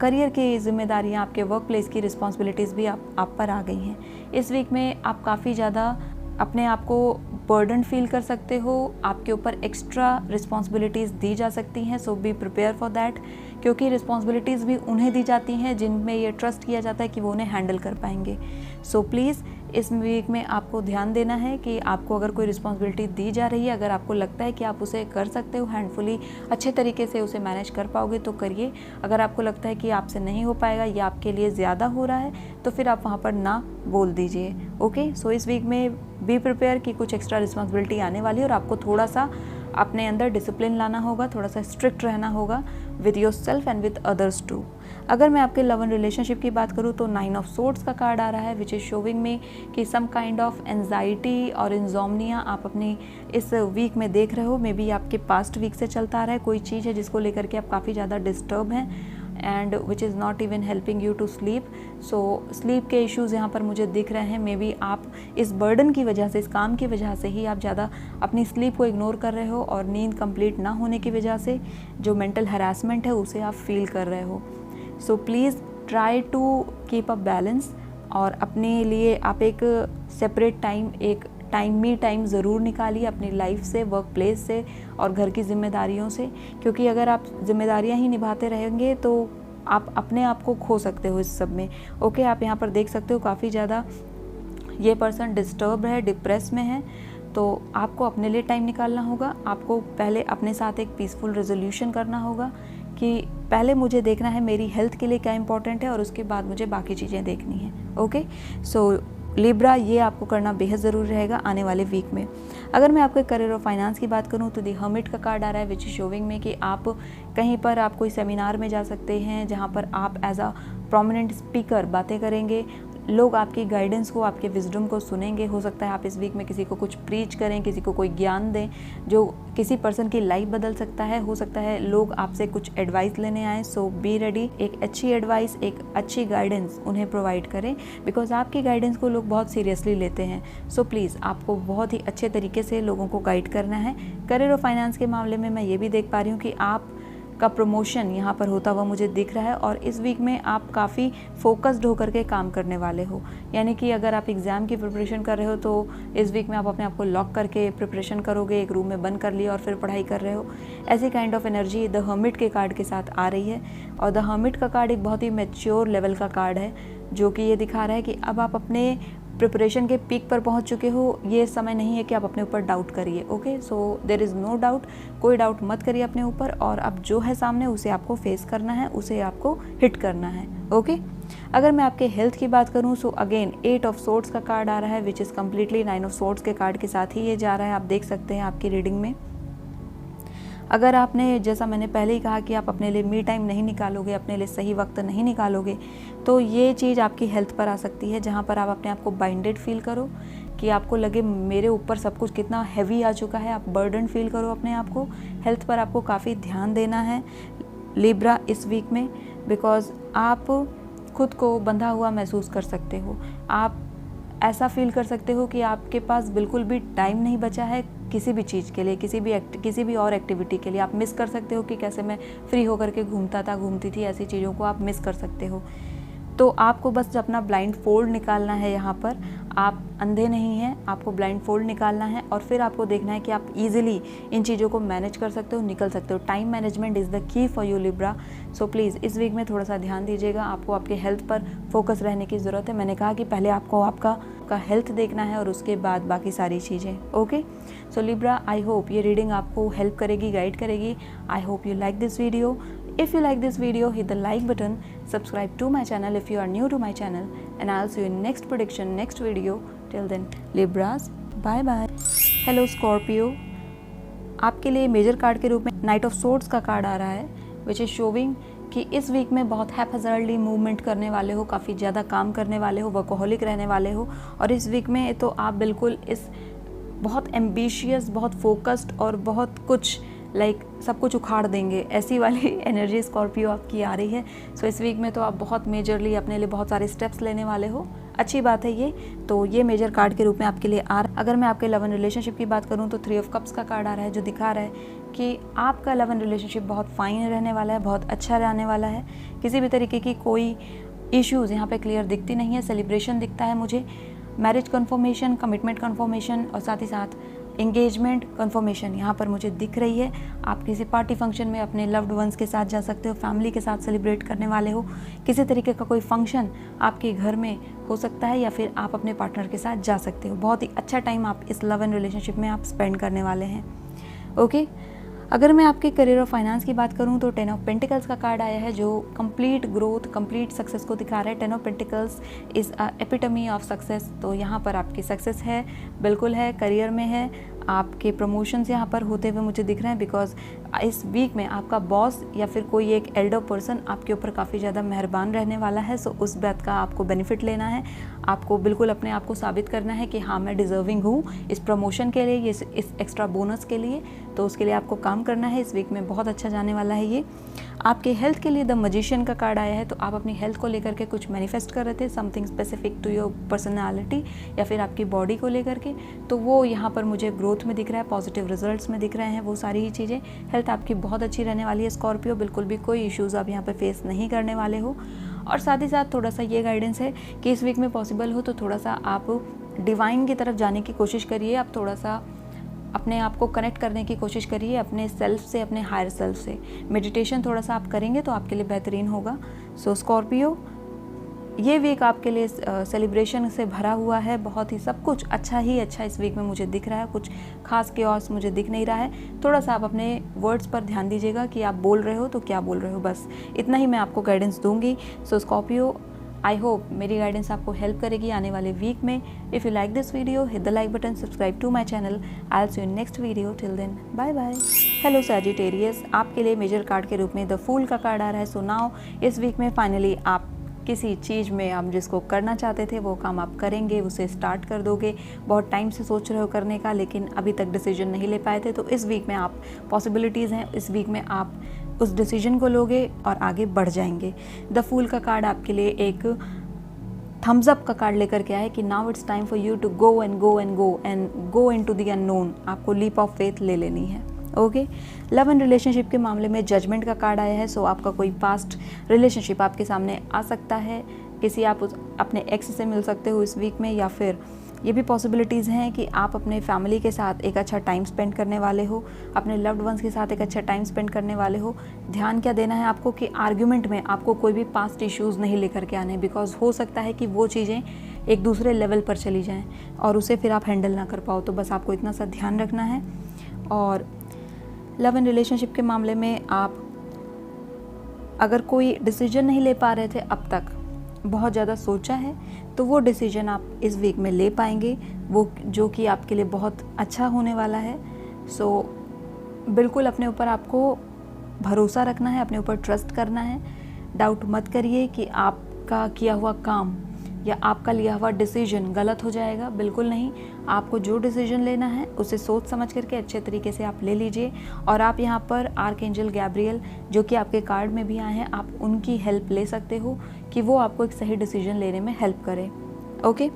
करियर की जिम्मेदारियाँ, आपके वर्क प्लेस की रिस्पॉन्सिबिलिटीज़ भी आप पर आ गई हैं। इस वीक में आप काफ़ी ज़्यादा अपने आप को बर्डन फील कर सकते हो, आपके ऊपर एक्स्ट्रा रिस्पॉन्सिबिलिटीज़ दी जा सकती हैं। सो बी प्रिपेयर फॉर दैट, क्योंकि रिस्पॉन्सिबिलिटीज़ भी उन्हें दी जाती हैं जिनमें ये ट्रस्ट किया जाता है कि वो उन्हें हैंडल कर पाएंगे। सो प्लीज़ इस वीक में आपको ध्यान देना है कि आपको अगर कोई रिस्पॉन्सिबिलिटी दी जा रही है, अगर आपको लगता है कि आप उसे कर सकते हो हैंडफुली, अच्छे तरीके से उसे मैनेज कर पाओगे तो करिए। अगर आपको लगता है कि आपसे नहीं हो पाएगा या आपके लिए ज़्यादा हो रहा है तो फिर आप वहाँ पर ना बोल दीजिए। ओके, सो इस वीक में बी प्रिपेयर कि कुछ एक्स्ट्रा रिस्पॉन्सिबिलिटी आने वाली है और आपको थोड़ा सा अपने अंदर डिसिप्लिन लाना होगा, थोड़ा सा स्ट्रिक्ट रहना होगा with your self and with others too. अगर मैं आपके लव एंड रिलेशनशिप की बात करूँ तो 9 ऑफ सोर्ड्स का कार्ड आ रहा है, विच इज़ शोविंग में कि सम काइंड ऑफ एंजाइटी और इंजोमनिया आप अपनी इस वीक में देख रहे हो। मे बी आपके पास्ट वीक से चलता आ रहा है, कोई चीज़ है जिसको लेकर के आप काफ़ी ज़्यादा डिस्टर्ब हैं and which is not even helping you to sleep. So sleep के इश्यूज़ यहाँ पर मुझे दिख रहे हैं। मे बी आप इस बर्डन की वजह से, इस काम की वजह से ही आप ज़्यादा अपनी स्लीप को इग्नोर कर रहे हो और नींद कंप्लीट ना होने की वजह से जो मेंटल हरासमेंट है उसे आप फील कर रहे हो। So please try to keep a balance और अपने लिए आप एक सेपरेट टाइम, एक मी टाइम ज़रूर निकालिए अपनी लाइफ से, वर्क प्लेस से और घर की जिम्मेदारियों से, क्योंकि अगर आप जिम्मेदारियां ही निभाते रहेंगे तो आप अपने आप को खो सकते हो इस सब में। ओके, आप यहाँ पर देख सकते हो काफ़ी ज़्यादा ये पर्सन डिस्टर्ब है, डिप्रेस में है, तो आपको अपने लिए टाइम निकालना होगा। आपको पहले अपने साथ एक पीसफुल रेजोल्यूशन करना होगा कि पहले मुझे देखना है मेरी हेल्थ के लिए क्या इंपॉर्टेंट है और उसके बाद मुझे बाकी चीज़ें देखनी है। ओके, सो लिब्रा, ये आपको करना बेहद ज़रूरी रहेगा आने वाले वीक में। अगर मैं आपके करियर और फाइनेंस की बात करूं तो दी हर्मिट का कार्ड आ रहा है, विच इज शोविंग में कि आप कहीं पर आप कोई सेमिनार में जा सकते हैं जहां पर आप एज अ प्रोमिनेंट स्पीकर बातें करेंगे, लोग आपकी गाइडेंस को, आपके विजडम को सुनेंगे। हो सकता है आप इस वीक में किसी को कुछ प्रीच करें, किसी को कोई ज्ञान दें जो किसी पर्सन की लाइफ बदल सकता है। हो सकता है लोग आपसे कुछ एडवाइस लेने आए। सो बी रेडी, एक अच्छी एडवाइस, एक अच्छी गाइडेंस उन्हें प्रोवाइड करें, बिकॉज आपकी गाइडेंस को लोग बहुत सीरियसली लेते हैं। सो प्लीज़ आपको बहुत ही अच्छे तरीके से लोगों को गाइड करना है। करियर और फाइनेंस के मामले में मैं ये भी देख पा रही हूँ कि आप का प्रमोशन यहाँ पर होता हुआ मुझे दिख रहा है और इस वीक में आप काफ़ी फोकस्ड होकर के काम करने वाले हो। यानी कि अगर आप एग्ज़ाम की प्रिपरेशन कर रहे हो तो इस वीक में आप अपने आप को लॉक करके प्रिपरेशन करोगे, एक रूम में बंद कर लिया और फिर पढ़ाई कर रहे हो। ऐसी kind of energy the hermit के कार्ड के साथ आ रही है और द हर्मिट का कार्ड एक बहुत ही मैच्योर लेवल का कार्ड है जो कि ये दिखा रहा है कि अब आप अपने प्रिपरेशन के पीक पर पहुंच चुके हो। ये समय नहीं है कि आप अपने ऊपर डाउट करिए। Okay, so there is no doubt, कोई डाउट मत करिए अपने ऊपर और अब जो है सामने उसे आपको फेस करना है, उसे आपको हिट करना है। ओके, अगर मैं आपके हेल्थ की बात करूं सो अगेन 8 ऑफ सोर्ड्स का कार्ड आ रहा है, which is completely 9 of swords के कार्ड के साथ ही ये जा रहा है। आप देख सकते हैं आपकी रीडिंग में अगर आपने, जैसा मैंने पहले ही कहा कि आप अपने लिए मी टाइम नहीं निकालोगे, अपने लिए सही वक्त नहीं निकालोगे, तो ये चीज़ आपकी हेल्थ पर आ सकती है, जहाँ पर आप अपने आप को बाइंडेड फील करो कि आपको लगे मेरे ऊपर सब कुछ कितना हैवी आ चुका है। आप बर्डन फील करो अपने आप को। हेल्थ पर आपको काफ़ी ध्यान देना है लिब्रा इस वीक में, बिकॉज आप खुद को बंधा हुआ महसूस कर सकते हो। आप ऐसा फील कर सकते हो कि आपके पास बिल्कुल भी टाइम नहीं बचा है किसी भी चीज़ के लिए, किसी भी और एक्टिविटी के लिए। आप मिस कर सकते हो कि कैसे मैं फ्री होकर के घूमती थी, ऐसी चीज़ों को आप मिस कर सकते हो। तो आपको बस अपना ब्लाइंड फोल्ड निकालना है। यहाँ पर आप अंधे नहीं हैं, आपको ब्लाइंड फोल्ड निकालना है और फिर आपको देखना है कि आप इजीली इन चीज़ों को मैनेज कर सकते हो, निकल सकते हो। Time management is the key for you Libra. So please इस वीक में थोड़ा सा ध्यान दीजिएगा। आपको आपके हेल्थ पर फोकस रहने की ज़रूरत है। मैंने कहा कि पहले आपको आपका हेल्थ देखना है और उसके बाद बाकी सारी चीज़ें। ओके, सो लिब्रा, आई होप ये रीडिंग आपको हेल्प करेगी, गाइड करेगी। I hope you like this video. If you like this video, hit the like button, subscribe to my channel if you are new to my channel, and I'll see you in next prediction, next video. Till then, Libras, bye bye. Hello Scorpio, आपके लिए major card के रूप में knight of swords का card आ रहा है, which is showing कि इस वीक में बहुत हैपहज़ार्डली मूवमेंट करने वाले हो, काफ़ी ज़्यादा काम करने वाले हो, वर्कोहॉलिक रहने वाले हो। और इस वीक में तो आप बिल्कुल इस बहुत एम्बिशियस, बहुत फोकस्ड और बहुत कुछ सब कुछ उखाड़ देंगे, ऐसी वाली एनर्जी स्कॉर्पियो आपकी आ रही है। सो इस वीक में तो आप बहुत मेजरली अपने लिए बहुत सारे स्टेप्स लेने वाले हो। अच्छी बात है ये। तो ये मेजर कार्ड के रूप में आपके लिए आ रहा है। अगर मैं आपके लव एंड रिलेशनशिप की बात करूँ तो 3 ऑफ कप्स का कार्ड आ रहा है, जो दिखा रहा है कि आपका लव एंड रिलेशनशिप बहुत फाइन रहने वाला है, बहुत अच्छा रहने वाला है। किसी भी तरीके की कोई इश्यूज़ यहाँ पे क्लियर दिखती नहीं है। सेलिब्रेशन दिखता है मुझे, मैरिज कन्फर्मेशन, कमिटमेंट कन्फर्मेशन और साथ ही साथ एंगेजमेंट कन्फर्मेशन यहाँ पर मुझे दिख रही है। आप किसी पार्टी फंक्शन में अपने लव्ड वंस के साथ जा सकते हो, फैमिली के साथ सेलिब्रेट करने वाले हो। किसी तरीके का कोई फंक्शन आपके घर में हो सकता है या फिर आप अपने पार्टनर के साथ जा सकते हो। बहुत ही अच्छा टाइम आप इस लव एंड रिलेशनशिप में आप स्पेंड करने वाले हैं। ओके, अगर मैं आपके करियर और फाइनेंस की बात करूं तो 10 ऑफ पेंटिकल्स का कार्ड आया है, जो कंप्लीट ग्रोथ, कंप्लीट सक्सेस को दिखा रहा है। 10 of pentacles is a epitome of success. तो यहाँ पर आपकी सक्सेस है, बिल्कुल है, करियर में है। आपके प्रमोशंस यहाँ पर होते हुए मुझे दिख रहे हैं, बिकॉज इस वीक में आपका बॉस या फिर कोई एक एल्डर पर्सन आपके ऊपर काफ़ी ज़्यादा मेहरबान रहने वाला है। सो उस बात का आपको बेनिफिट लेना है। आपको बिल्कुल अपने आप को साबित करना है कि हाँ, मैं डिज़र्विंग हूँ इस प्रमोशन के लिए, इस एक्स्ट्रा बोनस के लिए। तो उसके लिए आपको काम करना है। इस वीक में बहुत अच्छा जाने वाला है ये। आपके हेल्थ के लिए द मैजिशियन का कार्ड आया है। तो आप अपनी हेल्थ को लेकर के कुछ मैनिफेस्ट कर रहे थे, something specific to your personality या फिर आपकी बॉडी को लेकर के। तो वो यहाँ पर मुझे ग्रोथ में दिख रहा है, पॉजिटिव रिजल्ट्स में दिख रहे हैं वो सारी ही चीज़ें। हेल्थ आपकी बहुत अच्छी रहने वाली है स्कॉर्पियो, बिल्कुल भी कोई इश्यूज़ आप यहाँ पर फेस नहीं करने वाले हो। और साथ ही साथ थोड़ा सा ये गाइडेंस है कि इस वीक में पॉसिबल हो तो थोड़ा सा आप डिवाइन की तरफ जाने की कोशिश करिए। आप थोड़ा सा अपने आप को कनेक्ट करने की कोशिश करिए अपने सेल्फ से, अपने हायर सेल्फ से। मेडिटेशन थोड़ा सा आप करेंगे तो आपके लिए बेहतरीन होगा। सो स्कॉर्पियो, ये वीक आपके लिए सेलिब्रेशन से भरा हुआ है। बहुत ही सब कुछ अच्छा ही अच्छा इस वीक में मुझे दिख रहा है। कुछ खास केओस मुझे दिख नहीं रहा है। थोड़ा सा आप अपने वर्ड्स पर ध्यान दीजिएगा कि आप बोल रहे हो तो क्या बोल रहे हो, बस इतना ही मैं आपको गाइडेंस दूंगी। सो स्कॉर्पियो, आई होप मेरी गाइडेंस आपको हेल्प करेगी आने वाले वीक में। If you like this video, hit the like button, subscribe to my channel. I will see you in next video. Till then, bye bye. Hello Sagittarius, आपके लिए major card के रूप में द फूल का card आ रहा है। So now इस वीक में फाइनली आप किसी चीज़ में आप जिसको करना चाहते थे वो काम आप करेंगे, उसे स्टार्ट कर दोगे। बहुत टाइम से सोच रहे हो करने का, लेकिन अभी तक डिसीजन नहीं ले पाए थे। तो इस वीक में आप पॉसिबिलिटीज़ हैं, इस वीक में आप उस डिसीजन को लोगे और आगे बढ़ जाएंगे। द फूल का कार्ड आपके लिए एक थम्स अप का कार्ड लेकर के आया है कि now it's time for you to go and go and go and go into the unknown. आपको लीप ऑफ फेथ ले लेनी है। ओके, लव एंड रिलेशनशिप के मामले में जजमेंट का कार्ड आया है। सो आपका कोई पास्ट रिलेशनशिप आपके सामने आ सकता है। किसी आप अपने एक्स से मिल सकते हो इस वीक में, या फिर ये भी पॉसिबिलिटीज़ हैं कि आप अपने फैमिली के साथ एक अच्छा टाइम स्पेंड करने वाले हो, अपने लव्ड वंस के साथ एक अच्छा टाइम स्पेंड करने वाले हो। ध्यान क्या देना है आपको कि आर्ग्यूमेंट में आपको कोई भी पास्ट इश्यूज़ नहीं लेकर के आने, बिकॉज हो सकता है कि वो चीज़ें एक दूसरे लेवल पर चली जाएं और उसे फिर आप हैंडल ना कर पाओ। तो बस आपको इतना सा ध्यान रखना है। और लव एंड रिलेशनशिप के मामले में आप अगर कोई डिसीजन नहीं ले पा रहे थे अब तक, बहुत ज़्यादा सोचा है, तो वो डिसीजन आप इस वीक में ले पाएंगे, वो जो कि आपके लिए बहुत अच्छा होने वाला है। सो बिल्कुल अपने ऊपर आपको भरोसा रखना है, अपने ऊपर ट्रस्ट करना है। डाउट मत करिए कि आपका किया हुआ काम या आपका लिया हुआ डिसीजन गलत हो जाएगा, बिल्कुल नहीं। आपको जो डिसीजन लेना है उसे सोच समझ करके अच्छे तरीके से आप ले लीजिए। और आप यहाँ पर आर्कएंजल गैब्रियल, जो कि आपके कार्ड में भी आए हैं, आप उनकी हेल्प ले सकते हो कि वो आपको एक सही डिसीजन लेने में हेल्प करें। ओके,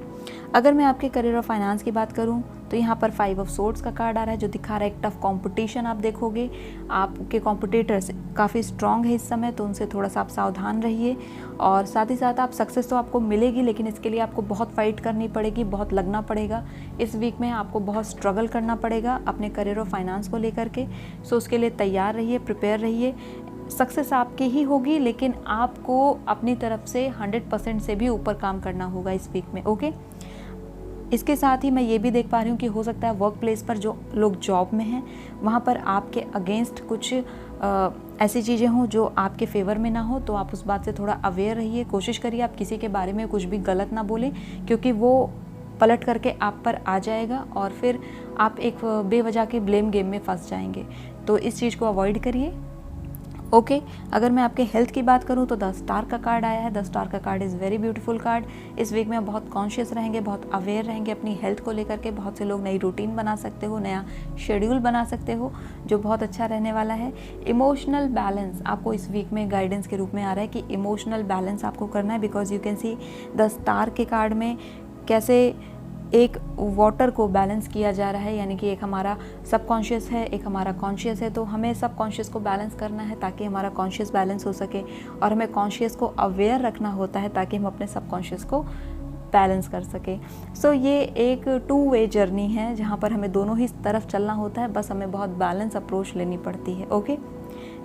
अगर मैं आपके करियर और फाइनेंस की बात करूं तो यहाँ पर 5 ऑफ सोर्ड्स का कार्ड आ रहा है, जो दिखा रहा है एक टफ कंपटीशन आप देखोगे। आपके कॉम्पिटिटर्स काफ़ी स्ट्रांग है इस समय, तो उनसे थोड़ा सा आप सावधान रहिए। और साथ ही साथ आप सक्सेस तो आपको मिलेगी, लेकिन इसके लिए आपको बहुत फाइट करनी पड़ेगी, बहुत लगना पड़ेगा। इस वीक में आपको बहुत स्ट्रगल करना पड़ेगा अपने करियर और फाइनेंस को लेकर के। सो उसके लिए तैयार रहिए, प्रिपेयर रहिए। सक्सेस आपकी ही होगी, लेकिन आपको अपनी तरफ से 100% से भी ऊपर काम करना होगा इस वीक में। ओके, इसके साथ ही मैं ये भी देख पा रही हूँ कि हो सकता है वर्क प्लेस पर जो लोग जॉब में हैं वहाँ पर आपके अगेंस्ट कुछ ऐसी चीज़ें हों जो आपके फेवर में ना हो, तो आप उस बात से थोड़ा अवेयर रहिए। कोशिश करिए आप किसी के बारे में कुछ भी गलत ना बोलें, क्योंकि वो पलट करके आप पर आ जाएगा और फिर आप एक बेवजह के ब्लेम गेम में फंस जाएंगे। तो इस चीज़ को अवॉइड करिए। ओके अगर मैं आपके हेल्थ की बात करूं तो 10 स्टार का कार्ड आया है। 10 स्टार का card is very beautiful card. इस वीक में आप बहुत कॉन्शियस रहेंगे, बहुत अवेयर रहेंगे अपनी हेल्थ को लेकर के। बहुत से लोग नई रूटीन बना सकते हो, नया शेड्यूल बना सकते हो, जो बहुत अच्छा रहने वाला है। इमोशनल बैलेंस आपको इस वीक में गाइडेंस के रूप में आ रहा है कि इमोशनल बैलेंस आपको करना है, because you can see the star के कार्ड में कैसे एक वाटर को बैलेंस किया जा रहा है, यानी कि एक हमारा सबकॉन्शियस है, एक हमारा कॉन्शियस है। तो हमें सबकॉन्शियस को बैलेंस करना है ताकि हमारा कॉन्शियस बैलेंस हो सके, और हमें कॉन्शियस को अवेयर रखना होता है ताकि हम अपने सबकॉन्शियस को बैलेंस कर सके। सो ये एक 2 वे जर्नी है जहाँ पर हमें दोनों ही तरफ चलना होता है, बस हमें बहुत बैलेंस अप्रोच लेनी पड़ती है। ओके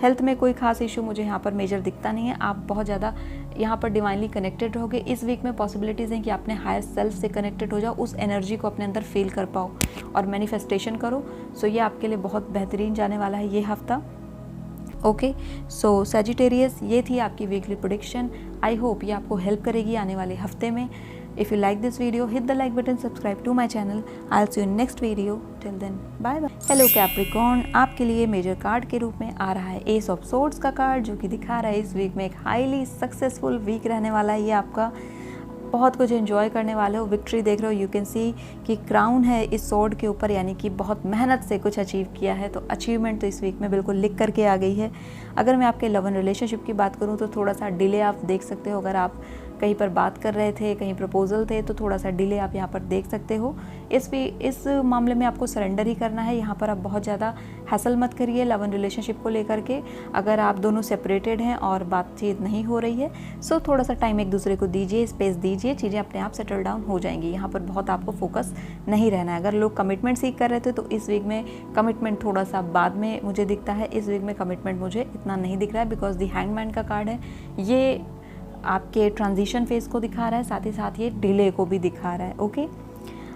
हेल्थ में कोई खास इशू मुझे यहाँ पर मेजर दिखता नहीं है। आप बहुत ज़्यादा यहाँ पर डिवाइनली कनेक्टेड रहोगे। इस वीक में पॉसिबिलिटीज़ हैं कि अपने हायर सेल्फ से कनेक्टेड हो जाओ, उस एनर्जी को अपने अंदर फील कर पाओ और मैनिफेस्टेशन करो। सो ये आपके लिए बहुत बेहतरीन जाने वाला है ये हफ्ता। ओके सो सैजिटेरियस, ये थी आपकी वीकली प्रेडिक्शन। आई होप ये आपको हेल्प करेगी आने वाले हफ्ते में। If you like this video, hit the like button, subscribe to my channel. I'll see you in next video. Till then, bye bye. Hello Capricorn, आपके लिए मेजर कार्ड के रूप में आ रहा है एस ऑफ सोर्ड्स का कार्ड, जो कि दिखा रहा है इस वीक में एक हाईली सक्सेसफुल वीक रहने वाला है। ये आपका बहुत कुछ एंजॉय करने वाले हो, विक्ट्री देख रहे हो। यू कैन सी कि क्राउन है इस सोर्ड के ऊपर, यानी कि बहुत मेहनत से कुछ अचीव किया है। तो अचीवमेंट तो इस वीक में बिल्कुल लिख करके आ गई है। अगर मैं आपके लव एंड रिलेशनशिप की बात करूँ तो थोड़ा सा डिले आप देख सकते हो। अगर आप कहीं पर बात कर रहे थे, कहीं प्रपोजल थे, तो थोड़ा सा डिले आप यहाँ पर देख सकते हो। इस मामले में आपको सरेंडर ही करना है। यहाँ पर आप बहुत ज़्यादा हैसल मत करिए लव एंड रिलेशनशिप को लेकर के। अगर आप दोनों सेपरेटेड हैं और बातचीत नहीं हो रही है, सो थोड़ा सा टाइम एक दूसरे को दीजिए, स्पेस दीजिए, चीज़ें अपने आप सेटल डाउन हो जाएंगी। यहाँ पर बहुत आपको फोकस नहीं रहना है। अगर लोग कमिटमेंट सीख कर रहे थे तो इस वीक में कमिटमेंट थोड़ा सा बाद में मुझे दिखता है। इस वीक में कमिटमेंट मुझे इतना नहीं दिख रहा है, बिकॉज द हैंगमैन का कार्ड है। ये आपके ट्रांजिशन फेज को दिखा रहा है, साथ ही साथ ये डिले को भी दिखा रहा है। ओके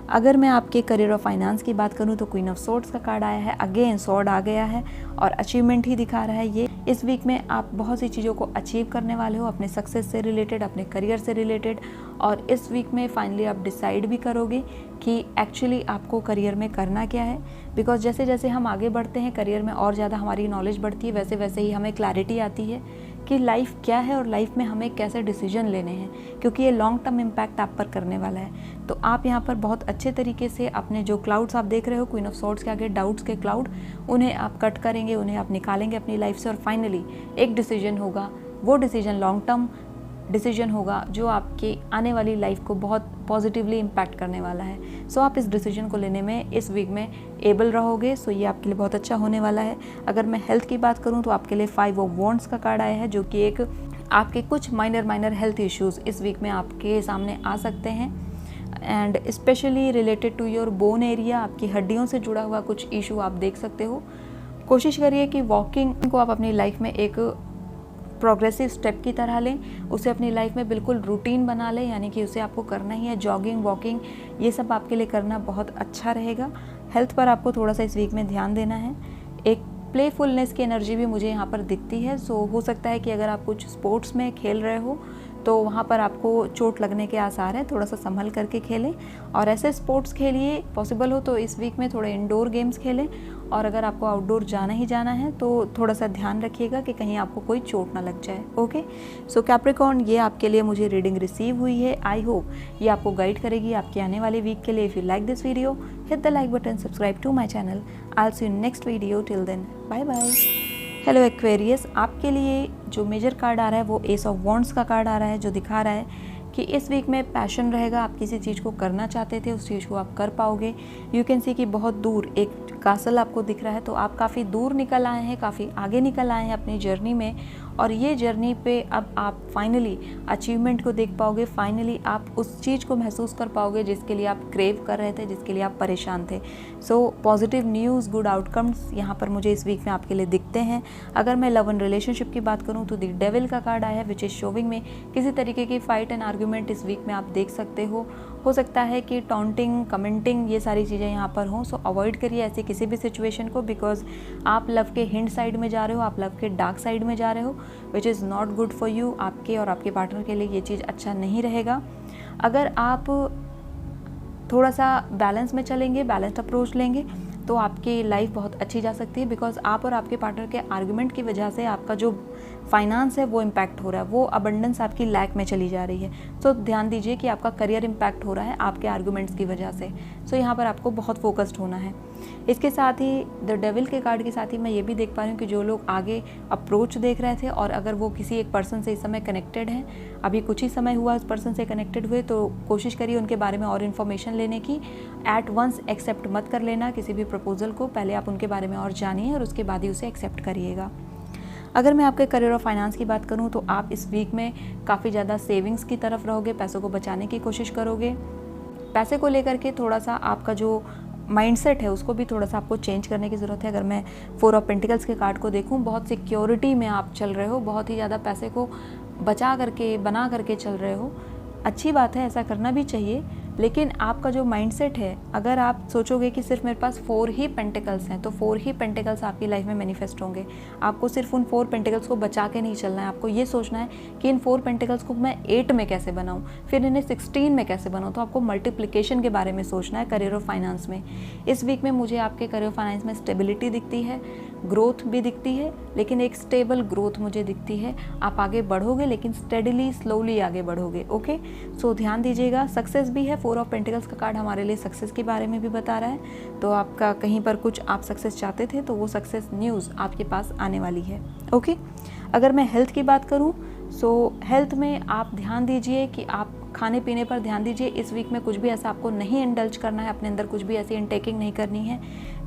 अगर मैं आपके करियर और फाइनेंस की बात करूं तो क्वीन ऑफ सोर्ड्स का कार्ड आया है, अगेन स्वॉर्ड आ गया है और अचीवमेंट ही दिखा रहा है। ये इस वीक में आप बहुत सी चीज़ों को अचीव करने वाले हो, अपने सक्सेस से रिलेटेड, अपने करियर से रिलेटेड। और इस वीक में फाइनली आप डिसाइड भी करोगे कि एक्चुअली आपको करियर में करना क्या है। बिकॉज जैसे जैसे हम आगे बढ़ते हैं करियर में और ज़्यादा हमारी नॉलेज बढ़ती है, वैसे वैसे ही हमें क्लैरिटी आती है कि लाइफ क्या है और लाइफ में हमें कैसे डिसीजन लेने हैं, क्योंकि ये लॉन्ग टर्म इम्पैक्ट आप पर करने वाला है। तो आप यहाँ पर बहुत अच्छे तरीके से अपने जो क्लाउड्स आप देख रहे हो क्वीन ऑफ सॉर्ड्स के आगे, डाउट्स के क्लाउड, उन्हें आप कट करेंगे, उन्हें आप निकालेंगे अपनी लाइफ से, और फाइनली एक डिसीजन होगा। वो डिसीजन लॉन्ग टर्म डिसीजन होगा जो आपकी आने वाली लाइफ को बहुत पॉजिटिवली इम्पैक्ट करने वाला है। सो आप इस डिसीजन को लेने में इस वीक में एबल रहोगे। सो ये आपके लिए बहुत अच्छा होने वाला है। अगर मैं हेल्थ की बात करूँ तो आपके लिए 5 ऑफ वॉन्ड्स का कार्ड आया है, जो कि एक आपके कुछ माइनर हेल्थ इश्यूज़ इस वीक में आपके सामने आ सकते हैं, and specially related to your bone area. आपकी हड्डियों से जुड़ा हुआ कुछ इशू आप देख सकते हो। कोशिश करिए कि वॉकिंग को आप अपनी लाइफ में एक प्रोग्रेसिव स्टेप की तरह लें, उसे अपनी लाइफ में बिल्कुल रूटीन बना लें, यानी कि उसे आपको करना ही है। जॉगिंग, वॉकिंग, ये सब आपके लिए करना बहुत अच्छा रहेगा। हेल्थ पर आपको थोड़ा सा इस वीक में ध्यान देना है। एक प्लेफुलनेस की एनर्जी भी मुझे यहाँ पर दिखती है। सो हो सकता है कि अगर आप कुछ स्पोर्ट्स में खेल रहे हो तो वहाँ पर आपको चोट लगने के आसार हैं, थोड़ा सा संभल करके खेलें। और ऐसे स्पोर्ट्स खेलिए, पॉसिबल हो तो इस वीक में थोड़े इंडोर गेम्स खेलें। और अगर आपको आउटडोर जाना ही जाना है तो थोड़ा सा ध्यान रखिएगा कि कहीं आपको कोई चोट ना लग जाए। ओके सो कैप्रिकॉर्न, ये आपके लिए मुझे रीडिंग रिसीव हुई है। आई होप ये आपको गाइड करेगी आपके आने वाले वीक के लिए। If you like this video, hit the like button, subscribe to my channel. I will see you next video. Till then, bye bye. Hello Aquarius, आपके लिए जो मेजर कार्ड आ रहा है वो एस ऑफ वॉन्ड्स का कार्ड आ रहा है, जो दिखा रहा है कि इस वीक में पैशन रहेगा। आप किसी चीज़ को करना चाहते थे, उस चीज़ को आप कर पाओगे। यू कैन सी कि बहुत दूर एक कासल आपको दिख रहा है, तो आप काफ़ी दूर निकल आए हैं, काफ़ी आगे निकल आए हैं अपनी जर्नी में। और ये जर्नी पे अब आप फाइनली अचीवमेंट को देख पाओगे। फाइनली आप उस चीज़ को महसूस कर पाओगे जिसके लिए आप क्रेव कर रहे थे, जिसके लिए आप परेशान थे। So positive news, good outcomes यहाँ पर मुझे इस वीक में आपके लिए दिखते हैं। अगर मैं लव एंड रिलेशनशिप की बात करूँ तो द डेविल का कार्ड आया है, विच इज़ शोविंग में किसी तरीके की फाइट एंड आर्ग्यूमेंट इस वीक में आप देख सकते हो। सकता है कि टॉन्टिंग, कमेंटिंग, ये सारी चीज़ें यहाँ पर हों। सो अवॉइड करिए ऐसी किसी भी सिचुएशन को, बिकॉज आप लव के हिंट साइड में जा रहे हो, आप लव के डार्क साइड में जा रहे हो, विच is not good for you. आपके और आपके पार्टनर के लिए ये चीज़ अच्छा नहीं रहेगा। अगर आप थोड़ा सा बैलेंस में चलेंगे, बैलेंस्ड अप्रोच लेंगे, तो आपकी लाइफ बहुत अच्छी जा सकती है, बिकॉज आप और आपके पार्टनर के आर्गुमेंट की वजह से आपका जो फाइनेंस है वो इम्पैक्ट हो रहा है, वो अबंडेंस आपकी लैक में चली जा रही है। तो ध्यान दीजिए कि आपका करियर इम्पैक्ट हो रहा है आपके आर्गुमेंट्स की वजह से। सो यहाँ पर आपको बहुत फोकस्ड होना है। इसके साथ ही द डेविल के कार्ड के साथ ही मैं ये भी देख पा रही हूँ कि जो लोग आगे अप्रोच देख रहे थे और अगर वो किसी एक पर्सन से इस समय कनेक्टेड हैं, अभी कुछ ही समय हुआ उस पर्सन से कनेक्टेड हुए, तो कोशिश करिए उनके बारे में और इन्फॉर्मेशन लेने की। एट वंस एक्सेप्ट मत कर लेना किसी भी प्रपोजल को, पहले आप उनके बारे में और जानिए और उसके बाद ही उसे एक्सेप्ट करिएगा। अगर मैं आपके करियर और फाइनेंस की बात करूं तो आप इस वीक में काफ़ी ज़्यादा सेविंग्स की तरफ रहोगे, पैसों को बचाने की कोशिश करोगे। पैसे को लेकर के थोड़ा सा आपका जो माइंडसेट है उसको भी थोड़ा सा आपको चेंज करने की ज़रूरत है। अगर मैं 4 ऑफ पेंटिकल्स के कार्ड को देखूं, बहुत सिक्योरिटी में आप चल रहे हो, बहुत ही ज़्यादा पैसे को बचा करके बना करके चल रहे हो। अच्छी बात है, ऐसा करना भी चाहिए, लेकिन आपका जो माइंडसेट है, अगर आप सोचोगे कि सिर्फ मेरे पास 4 ही पेंटिकल्स हैं तो 4 ही पेंटिकल्स आपकी लाइफ में मैनिफेस्ट होंगे। आपको सिर्फ उन 4 पेंटिकल्स को बचा के नहीं चलना है, आपको ये सोचना है कि इन 4 पेंटिकल्स को मैं 8 में कैसे बनाऊं, फिर इन्हें 16 में कैसे बनाऊं। तो आपको मल्टीप्लिकेशन के बारे में सोचना है करियर और फाइनेंस में। इस वीक में मुझे आपके करियर और फाइनेंस में स्टेबिलिटी दिखती है, ग्रोथ भी दिखती है, लेकिन एक स्टेबल ग्रोथ मुझे दिखती है। आप आगे बढ़ोगे लेकिन स्टेडीली स्लोली आगे बढ़ोगे। ओके, सो ध्यान दीजिएगा। सक्सेस भी है, 4 ऑफ पेंटिकल्स का कार्ड हमारे लिए सक्सेस के बारे में भी बता रहा है। तो आपका कहीं पर कुछ आप सक्सेस चाहते थे तो वो सक्सेस न्यूज़ आपके पास आने वाली है। ओके, अगर मैं हेल्थ की बात करूं, सो हेल्थ में आप ध्यान दीजिए कि आप खाने पीने पर ध्यान दीजिए। इस वीक में कुछ भी ऐसा आपको नहीं इंडल्ज करना है, अपने अंदर कुछ भी ऐसी इनटेकिंग नहीं करनी है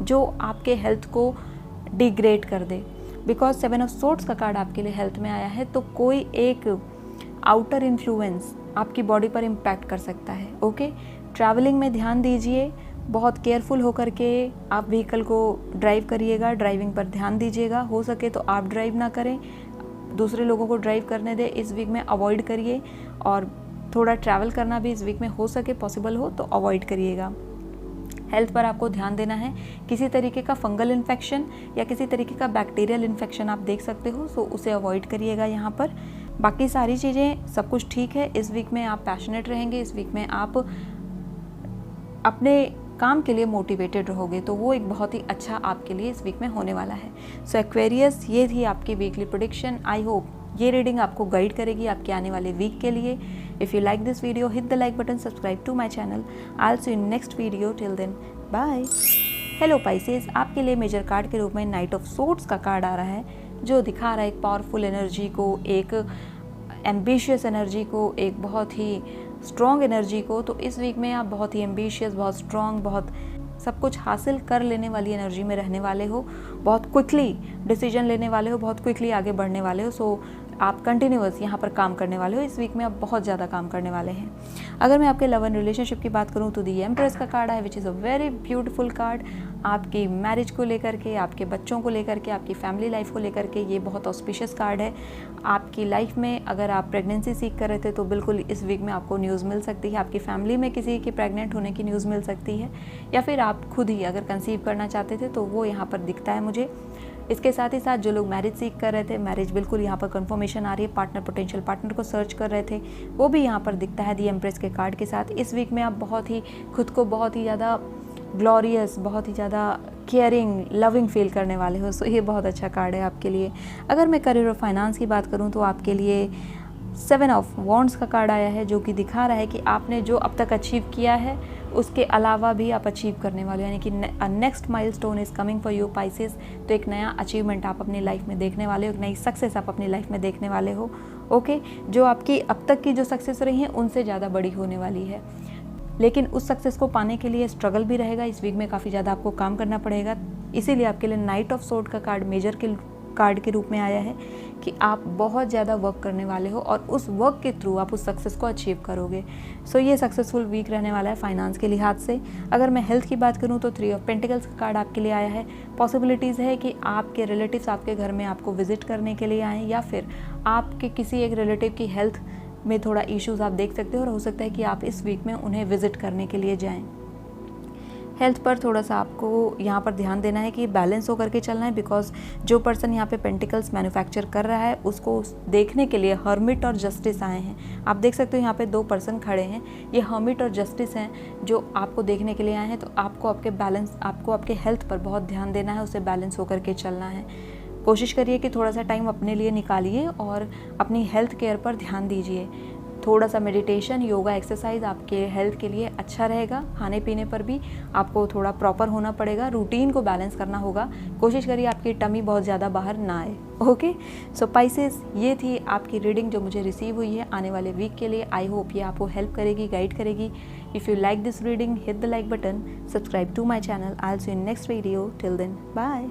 जो आपके हेल्थ को डिग्रेड कर दे, बिकॉज 7 ऑफ सोर्ड्स का कार्ड आपके लिए हेल्थ में आया है। तो कोई एक आउटर इन्फ्लुएंस आपकी बॉडी पर इम्पैक्ट कर सकता है। ओके, ट्रैवलिंग में ध्यान दीजिए, बहुत केयरफुल होकर के आप व्हीकल को ड्राइव करिएगा, ड्राइविंग पर ध्यान दीजिएगा। हो सके तो आप ड्राइव ना करें, दूसरे लोगों को ड्राइव करने दें, इस वीक में अवॉइड करिए। और थोड़ा ट्रैवल करना भी इस वीक में हो सके पॉसिबल हो तो अवॉइड करिएगा। हेल्थ पर आपको ध्यान देना है, किसी तरीके का फंगल इन्फेक्शन या किसी तरीके का बैक्टीरियल इन्फेक्शन आप देख सकते हो, सो उसे अवॉइड करिएगा यहाँ पर। बाकी सारी चीज़ें सब कुछ ठीक है। इस वीक में आप पैशनेट रहेंगे, इस वीक में आप अपने काम के लिए मोटिवेटेड रहोगे, तो वो एक बहुत ही अच्छा आपके लिए इस वीक में होने वाला है। सो एक्वेरियस, ये थी आपकी वीकली प्रेडिक्शन। आई होप ये रीडिंग आपको गाइड करेगी आपके आने वाले वीक के लिए। If you like this video, hit the like button, subscribe to my channel. I will see you in next video, till then bye. Hello Pisces, आपके लिए मेजर कार्ड के रूप में नाइट ऑफ सोर्ड्स का card आ रहा है, जो दिखा रहा है एक पावरफुल एनर्जी को, एक एम्बिशियस एनर्जी को, एक बहुत ही स्ट्रॉन्ग एनर्जी को। तो इस वीक में आप बहुत ही एम्बिशियस, बहुत स्ट्रॉन्ग, बहुत सब कुछ हासिल कर लेने वाली एनर्जी में रहने वाले हो, बहुत क्विकली डिसीजन लेने वाले हो, बहुत क्विकली आगे बढ़ने वाले हो। सो आप कंटिन्यूअस यहाँ पर काम करने वाले हो। इस वीक में आप बहुत ज़्यादा काम करने वाले हैं। अगर मैं आपके लव एंड रिलेशनशिप की बात करूँ तो दी एम्प्रेस का कार्ड है, which is a very beautiful card. आपकी मैरिज को लेकर के, आपके बच्चों को लेकर के, आपकी फैमिली लाइफ को लेकर के ये बहुत ऑस्पिशियस कार्ड है। आपकी लाइफ में अगर आप प्रेगनेंसी सीख कर रहे थे तो बिल्कुल इस वीक में आपको न्यूज़ मिल सकती है। आपकी फैमिली में किसी के प्रेग्नेंट होने की न्यूज़ मिल सकती है, या फिर आप खुद ही अगर कंसीव करना चाहते थे तो वो यहाँ पर दिखता है मुझे। इसके साथ ही साथ जो लोग मैरिज सीख कर रहे थे, मैरिज बिल्कुल यहाँ पर कंफर्मेशन आ रही है। पार्टनर, पोटेंशियल पार्टनर को सर्च कर रहे थे, वो भी यहाँ पर दिखता है दी एम्प्रेस के कार्ड के साथ। इस वीक में आप बहुत ही खुद को बहुत ही ज़्यादा ग्लोरियस, बहुत ही ज़्यादा केयरिंग, लविंग फील करने वाले हो। सो ये बहुत अच्छा कार्ड है आपके लिए। अगर मैं करियर और फाइनेंस की बात करूँ तो आपके लिए 7 ऑफ वॉन्ड्स का कार्ड आया है, जो कि दिखा रहा है कि आपने जो अब तक अचीव किया है उसके अलावा भी आप अचीव करने वाले हो, यानी कि next milestone is coming for you Pisces. तो एक नया अचीवमेंट आप अपनी लाइफ में देखने वाले हो, एक नई सक्सेस आप अपनी लाइफ में देखने वाले हो। ओके, जो आपकी अब तक की जो सक्सेस रही हैं उनसे ज़्यादा बड़ी होने वाली है, लेकिन उस सक्सेस को पाने के लिए स्ट्रगल भी रहेगा। इस वीक में काफ़ी ज़्यादा आपको काम करना पड़ेगा, इसीलिए आपके लिए नाइट ऑफ सोर्ड का कार्ड मेजर के कार्ड के रूप में आया है कि आप बहुत ज़्यादा वर्क करने वाले हो और उस वर्क के थ्रू आप उस सक्सेस को अचीव करोगे। सो ये सक्सेसफुल वीक रहने वाला है फाइनेंस के लिहाज से। अगर मैं हेल्थ की बात करूँ तो 3 ऑफ पेंटिकल्स का कार्ड आपके लिए आया है। पॉसिबिलिटीज़ है कि आपके रिलेटिव्स आपके घर में आपको विजिट करने के लिए आएँ, या फिर आपके किसी एक रिलेटिव की हेल्थ में थोड़ा इश्यूज़ आप देख सकते हो और हो सकता है कि आप इस वीक में उन्हें विजिट करने के लिए जाएँ। हेल्थ पर थोड़ा सा आपको यहाँ पर ध्यान देना है कि बैलेंस होकर के चलना है, बिकॉज जो पर्सन यहाँ पे पेंटिकल्स मैन्युफैक्चर कर रहा है उसको देखने के लिए हर्मिट और जस्टिस आए हैं। आप देख सकते हो यहाँ पे 2 पर्सन खड़े हैं, ये हर्मिट और जस्टिस हैं जो आपको देखने के लिए आए हैं। तो आपको आपके हेल्थ पर बहुत ध्यान देना है, उसे बैलेंस होकर के चलना है। कोशिश करिए कि थोड़ा सा टाइम अपने लिए निकालिए और अपनी हेल्थ केयर पर ध्यान दीजिए। थोड़ा सा मेडिटेशन, योगा, एक्सरसाइज आपके हेल्थ के लिए अच्छा रहेगा। खाने पीने पर भी आपको थोड़ा प्रॉपर होना पड़ेगा, रूटीन को बैलेंस करना होगा। कोशिश करिए आपकी टमी बहुत ज़्यादा बाहर ना आए। ओके, सो पाइसेस, ये थी आपकी रीडिंग जो मुझे रिसीव हुई है आने वाले वीक के लिए। आई होप ये आपको हेल्प करेगी, गाइड करेगी। If you like this reading, hit the like button, subscribe to my channel. I will see you in next video. Till then, bye.